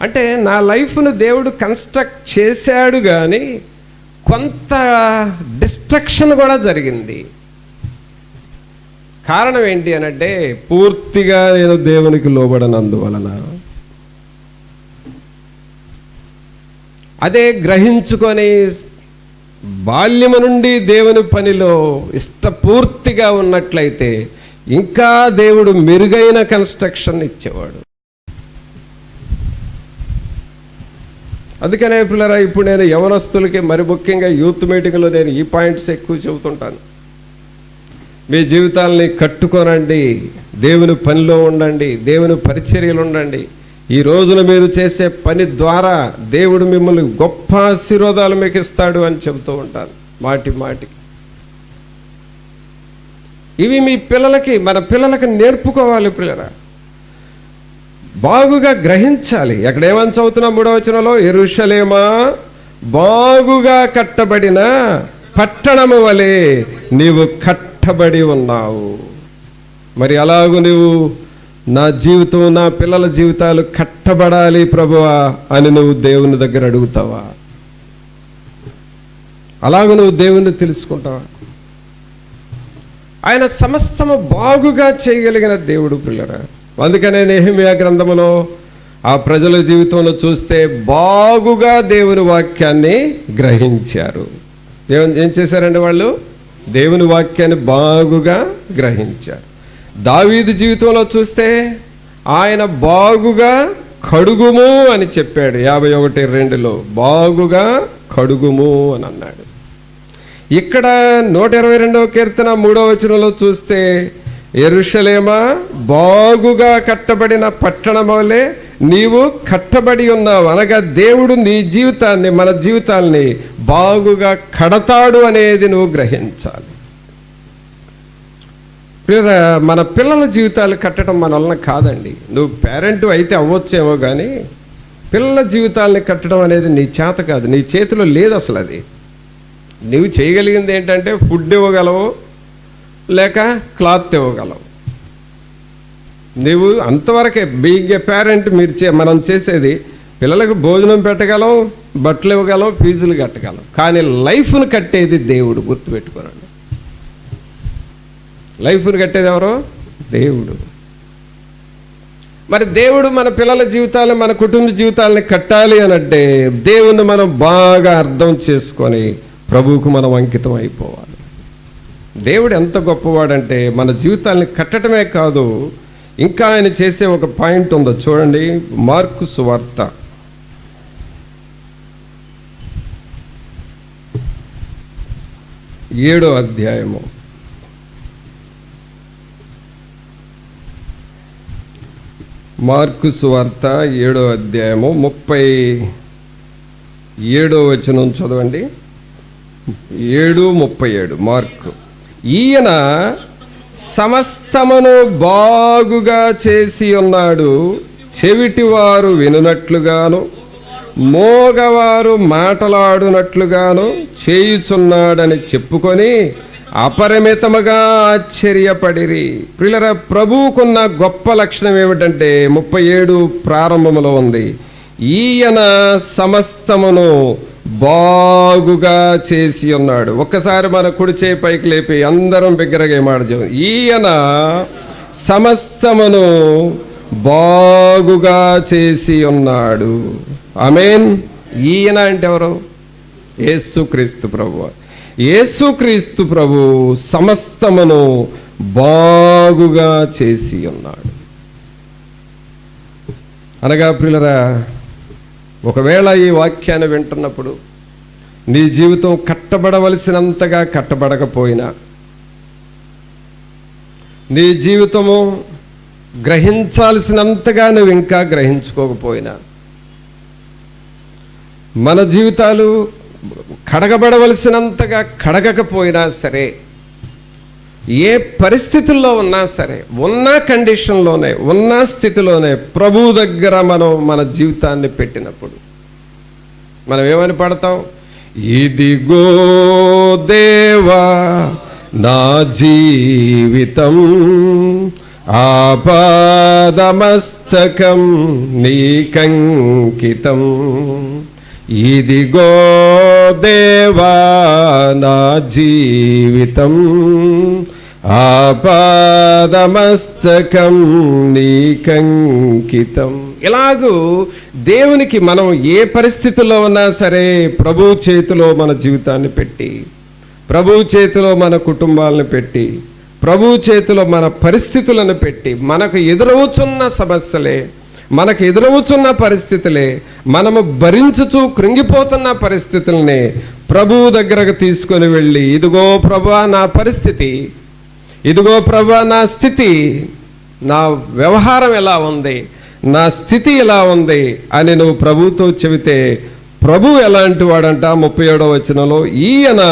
అంటే నా లైఫ్ను దేవుడు కన్స్ట్రక్ట్ చేశాడు కానీ కొంత డిస్ట్రక్షన్ కూడా జరిగింది. కారణం ఏంటి అనంటే పూర్తిగా నేను దేవునికి లోబడనందువలన. అదే గ్రహించుకొని బాల్యము నుండి దేవుని పనిలో ఇష్టపూర్తిగా ఉన్నట్లయితే ఇంకా దేవుడు మెరుగైన కన్స్ట్రక్షన్ ఇచ్చేవాడు. అందుకనే పిల్లరా, ఇప్పుడు నేను యవనస్తులకి, మరి ముఖ్యంగా యూత్ మీటింగ్లో నేను ఈ పాయింట్స్ ఎక్కువ చెబుతుంటాను. మీ జీవితాలని కట్టుకోనండి, దేవుని పనిలో ఉండండి, దేవుని పరిచర్యలు ఉండండి. ఈ రోజున మీరు చేసే పని ద్వారా దేవుడు మిమ్మల్ని గొప్ప ఆశీర్వాదాలు మీకు ఇస్తాడు అని చెబుతూ ఉంటాను మాటి మాటికి. ఇవి మీ పిల్లలకి, మన పిల్లలకి నేర్పుకోవాలి. పిల్లరా బాగుగా గ్రహించాలి. ఎక్కడ ఏమని చదువుతున్నాం 3వ వచనంలో, యెరూషలేమా బాగుగా కట్టబడిన పట్టణము వలె నీవు కట్టబడి ఉన్నావు. మరి అలాగూ నువ్వు నా జీవితం, నా పిల్లల జీవితాలు కట్టబడాలి ప్రభువా అని నువ్వు దేవుని దగ్గర అడుగుతావా? అలాగూ నువ్వు దేవుణ్ణి తెలుసుకుంటావా? ఆయన సమస్తము బాగుగా చేయగలిగిన దేవుడు పిల్లరా. అందుకనే నెహెమ్యా గ్రంథములో ఆ ప్రజల జీవితంలో చూస్తే బాగుగా దేవుని వాక్యాన్ని గ్రహించారు. ఏం చేశారండి వాళ్ళు? దేవుని వాక్యాన్ని బాగుగా గ్రహించారు. దావీదు జీవితంలో చూస్తే ఆయన బాగుగా కడుగుము అని చెప్పాడు. 51:2 బాగుగా కడుగుము అని అన్నాడు. ఇక్కడ 122వ కీర్తన 3వ వచనంలో చూస్తే యెరూషలేమా బాగుగా కట్టబడిన పట్టణములే నీవు కట్టబడి ఉన్నావు. అనగా దేవుడు నీ జీవితాన్ని, మన జీవితాల్ని బాగుగా కడతాడు అనేది నువ్వు గ్రహించాలి. మన పిల్లల జీవితాలు కట్టడం మన వలన కాదండి. నువ్వు పేరెంట్ అయితే అవ్వచ్చేమో కానీ పిల్లల జీవితాలని కట్టడం అనేది నీ చేత కాదు, నీ చేతిలో లేదు అసలు. అది నువ్వు చేయగలిగింది ఏంటంటే ఫుడ్ ఇవ్వగలవు, లేక క్లాత్ ఇవ్వగలవు. నువ్వు అంతవరకే. బీయింగ్ ఏ పేరెంట్ మనం చేసేది పిల్లలకు భోజనం పెట్టగలం, బట్టలు ఇవ్వగలం, ఫీజులు కట్టగలం. కానీ లైఫ్ను కట్టేది దేవుడు. గుర్తుపెట్టుకోరండి, లైఫ్ను కట్టేది ఎవరో? దేవుడు. మరి దేవుడు మన పిల్లల జీవితాలు, మన కుటుంబ జీవితాలని కట్టాలి అనంటే దేవుణ్ణి మనం బాగా అర్థం చేసుకొని ప్రభువుకు మనం అంకితం అయిపోవాలి. దేవుడు ఎంత గొప్పవాడంటే మన జీవితాలని కట్టడమే కాదు, ఇంకా ఆయన చేసే ఒక పాయింట్ ఉందో చూడండి. మార్కు సువార్త 7వ అధ్యాయము. మార్కు సువార్త 7వ అధ్యాయము 37వ వచనం చదవండి. 7:37 మార్కు. ఈయన సమస్తమును బాగుగా చేసి ఉన్నాడు, చెవిటివారు వినునట్లుగాను మోగవారు మాటలాడునట్లుగాను చేయుచున్నాడని చెప్పుకొని అపరిమితముగా ఆశ్చర్యపడిరి. ప్రియులారా, ప్రభువుకున్న గొప్ప లక్షణం ఏమిటంటే 37 ప్రారంభములో ఉంది. ఈయన సమస్తమును బాగుగా చేసి ఉన్నాడు. ఒక్కసారి మన కుడి చేయి పైకి లేపి అందరం బిగ్గరగా ఏమాడజం. ఈయన సమస్తమును బాగుగా చేసి ఉన్నాడు. ఆమేన్. ఈయన అంటే ఎవరు? యేసుక్రీస్తు ప్రభువు. యేసుక్రీస్తు ప్రభు సమస్తమును బాగుగా చేసి ఉన్నాడు. అనగా ప్రియులరా, ఒకవేళ ఈ వాక్యాన్ని వింటున్నప్పుడు నీ జీవితం కట్టబడవలసినంతగా కట్టబడకపోయినా, నీ జీవితము గ్రహించాల్సినంతగా నువ్వు ఇంకా గ్రహించుకోకపోయినా, మన జీవితాలు కడగబడవలసినంతగా కడగకపోయినా సరే, ఏ పరిస్థితుల్లో ఉన్నా సరే, ఉన్న కండిషన్లోనే, ఉన్న స్థితిలోనే ప్రభువు దగ్గర మనం మన జీవితాన్ని పెట్టినప్పుడు మనం ఏమని పడతాం? ఇదిగో దేవా నా జీవితం, ఆపాదమస్తకం నీకంకితం. ఇదిగో దేవా నా జీవితం, ఆపాదమస్తకం నీకంకితం. ఇలాగూ దేవునికి మనం ఏ పరిస్థితుల్లో ఉన్నా సరే ప్రభు చేతిలో మన జీవితాన్ని పెట్టి, ప్రభు చేతిలో మన కుటుంబాలను పెట్టి, ప్రభు చేతిలో మన పరిస్థితులను పెట్టి, మనకు ఎదురవుతున్న సమస్యలే, మనకు ఎదురవుతున్న పరిస్థితులే, మనము భరించుచూ కృంగిపోతున్న పరిస్థితుల్ని ప్రభువు దగ్గరకు తీసుకొని వెళ్ళి, ఇదిగో ప్రభువా నా పరిస్థితి, ఇదిగో ప్రభువా నా స్థితి, నా వ్యవహారం ఎలా ఉంది, నా స్థితి ఎలా ఉంది అని నువ్వు ప్రభువుతో చెబితే, ప్రభు ఎలాంటి వాడంట? 37వ వచనంలో, ఈయన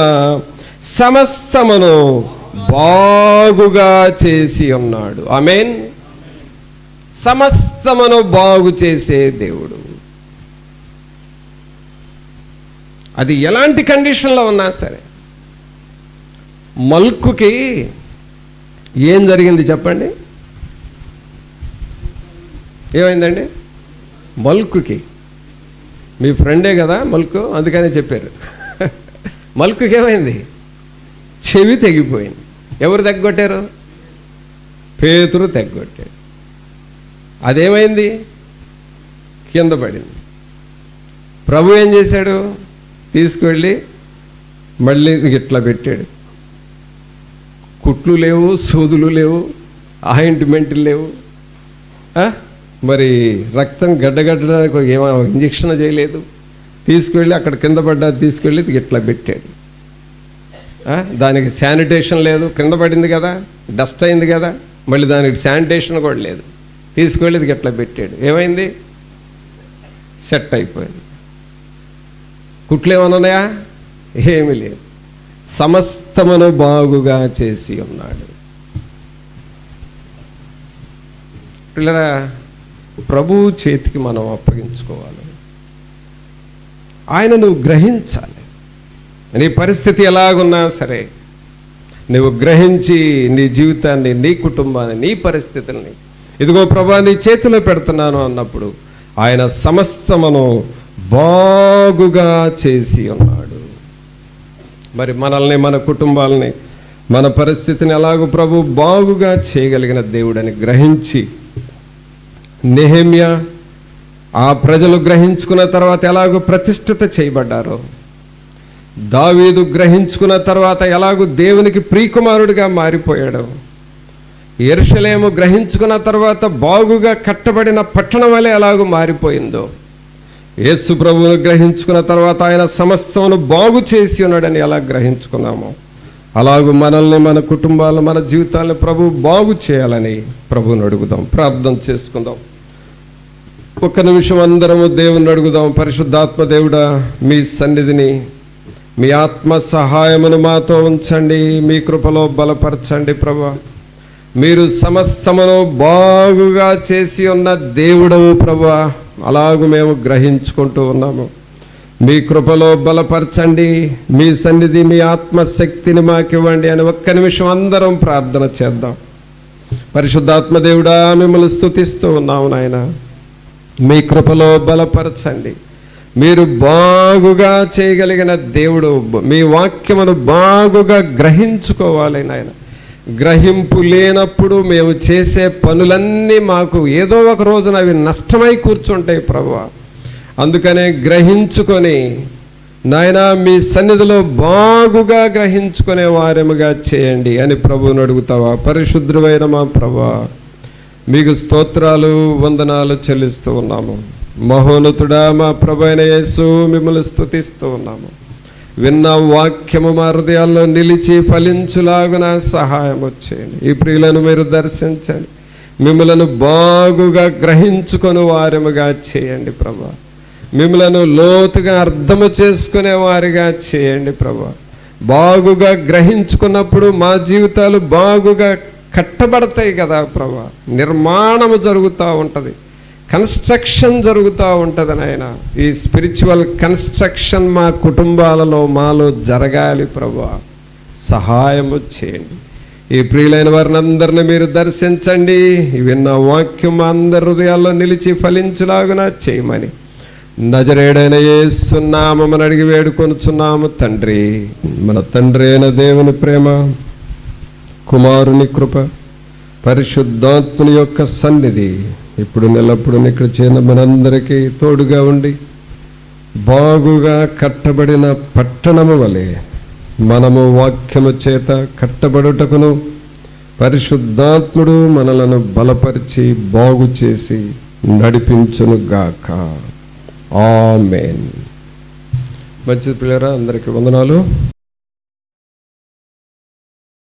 సమస్తమును బాగుగా చేసి ఉన్నాడు. ఆమేన్. సమస్తమును బాగు చేసే దేవుడు. అది ఎలాంటి కండిషన్లో ఉన్నా సరే. మల్కుకి ఏం జరిగింది చెప్పండి? ఏమైందండి మల్కుకి? మీ ఫ్రెండే కదా మల్కు, అందుకనే చెప్పారు. మల్కుకి ఏమైంది? చెవి తెగిపోయింది. ఎవరు తెగ్గొట్టారు? పేతురు తెగ్గొట్టాడు. అదేమైంది? కింద పడింది. ప్రభు ఏం చేశాడు? తీసుకువెళ్ళి మళ్ళీ ఇట్లా పెట్టాడు. కుట్లు లేవు, సూదులు లేవు, ఆయింట్మెంట్లు లేవు, మరి రక్తం గడ్డగట్టడానికి ఏమో ఇంజక్షన్ చేయలేదు. తీసుకువెళ్ళి అక్కడ కింద పడ్డా తీసుకువెళ్ళి ఇట్లా పెట్టాడు. దానికి శానిటేషన్ లేదు, కింద పడింది కదా, డస్ట్ అయింది కదా, మళ్ళీ దానికి శానిటేషన్ కూడా లేదు. తీసుకువెళ్ళి ఇట్లా పెట్టాడు. ఏమైంది? సెట్ అయిపోయింది. కుట్లు ఏమన్నా ఉన్నాయా? ఏమీ లేదు. సమస్తమును బాగుగా చేసి ఉన్నాడు. పిల్లరా, ప్రభువు చేతికి మనం అప్పగించుకోవాలి. ఆయన నువ్వు గ్రహించాలి. నీ పరిస్థితి ఎలాగున్నా సరే నువ్వు గ్రహించి నీ జీవితాన్ని, నీ కుటుంబాన్ని, నీ పరిస్థితుల్ని, ఇదిగో ప్రభా నీ చేతిలో పెడుతున్నాను అన్నప్పుడు ఆయన సమస్తమును బాగుగా చేసి ఉన్నాడు. మరి మనల్ని, మన కుటుంబాలని, మన పరిస్థితిని ఎలాగో ప్రభు బాగుగా చేయగలిగిన దేవుడని గ్రహించి, నెహెమ్యా ఆ ప్రజలు గ్రహించుకున్న తర్వాత ఎలాగో ప్రతిష్ఠిత చేయబడ్డారో, దావీదు గ్రహించుకున్న తర్వాత ఎలాగో దేవునికి ప్రియకుమారుడిగా మారిపోయాడు, యెరూషలేము గ్రహించుకున్న తర్వాత బాగుగా కట్టబడిన పట్టణం వలె ఎలాగో మారిపోయిందో, యేసు ప్రభువును గ్రహించుకున్న తర్వాత ఆయన సమస్తమును బాగు చేసి ఉన్నాడని ఎలా గ్రహించుకున్నామో, అలాగూ మనల్ని, మన కుటుంబాలను, మన జీవితాలను ప్రభు బాగు చేయాలని ప్రభువుని అడుగుదాం. ప్రార్థన చేసుకుందాం. ఒక్క నిమిషం అందరము దేవుని అడుగుదాం. పరిశుద్ధాత్మ దేవుడా, మీ సన్నిధిని, మీ ఆత్మ సహాయమును మాతో ఉంచండి, మీ కృపలో బలపరచండి ప్రభువా. మీరు సమస్తమును బాగుగా చేసి ఉన్న దేవుడవు ప్రభువా, అలాగూ మేము గ్రహించుకుంటూ ఉన్నాము. మీ కృపలో బలపరచండి, మీ సన్నిధి, మీ ఆత్మశక్తిని మాకివ్వండి అని ఒక్క నిమిషం అందరం ప్రార్థన చేద్దాం. పరిశుద్ధాత్మ దేవుడా, మిమ్మల్ని స్తుతిస్తూ ఉన్నాము నాయన. మీ కృపలో బలపరచండి. మీరు బాగుగా చేయగలిగిన దేవుడు. మీ వాక్యమును బాగుగా గ్రహించుకోవాలి నాయన. గ్రహింపు లేనప్పుడు మేము చేసే పనులన్నీ మాకు ఏదో ఒక రోజున అవి నష్టమై కూర్చుంటాయి ప్రభువా. అందుకనే గ్రహించుకొని నాయన మీ సన్నిధిలో బాగుగా గ్రహించుకునే వారముగా చేయండి అని ప్రభువుని అడుగుతావా. పరిశుద్ధుడైన మా ప్రభువా, మీకు స్తోత్రాలు, వందనాలు చెల్లిస్తూ ఉన్నాము. మహోన్నతుడా మా ప్రభు అయిన యేసు, మిమ్మల్ని స్తుతిస్తూ ఉన్నాము. విన్న వాక్యము మా హృదయాల్లో నిలిచి ఫలించులాగున సహాయం వచ్చేయండి. ఈ ప్రియులను మీరు దర్శించండి, మిమ్మలను బాగుగా గ్రహించుకొని వారముగా చేయండి ప్రభా. మిమ్మలను లోతుగా అర్థము చేసుకునే వారిగా చేయండి ప్రభా. బాగుగా గ్రహించుకున్నప్పుడు మా జీవితాలు బాగుగా కట్టబడతాయి కదా ప్రభా. నిర్మాణము జరుగుతూ ఉంటుంది, కన్స్ట్రక్షన్ జరుగుతూ ఉంటుంది నాయన. ఈ స్పిరిచువల్ కన్స్ట్రక్షన్ మా కుటుంబాలలో మాలో జరగాలి ప్రభా. సహాయము చేయండి. ఈ ప్రియులైన వారిని అందరిని మీరు దర్శించండి. విన్న వాక్యం అందరి హృదయాల్లో నిలిచి ఫలించులాగున చేయమని నజరేయుడైన యేసు నామమున అడిగి వేడుకొనుచున్నాము తండ్రి. మన తండ్రి అయిన దేవుని ప్రేమ, కుమారుని కృప, పరిశుద్ధాత్ముని యొక్క సన్నిధి ఇప్పుడు నెలప్పుడు ఇక్కడ చేరిన మనందరికీ తోడుగా ఉండి బాగుగా కట్టబడిన పట్టణము వలె మనము వాక్యము చేత కట్టబడుటకును పరిశుద్ధాత్ముడు మనలను బలపరిచి బాగు చేసి నడిపించునుగాక. ఆమేన్. మంచిది పిల్లరా, అందరికీ వందనాలు.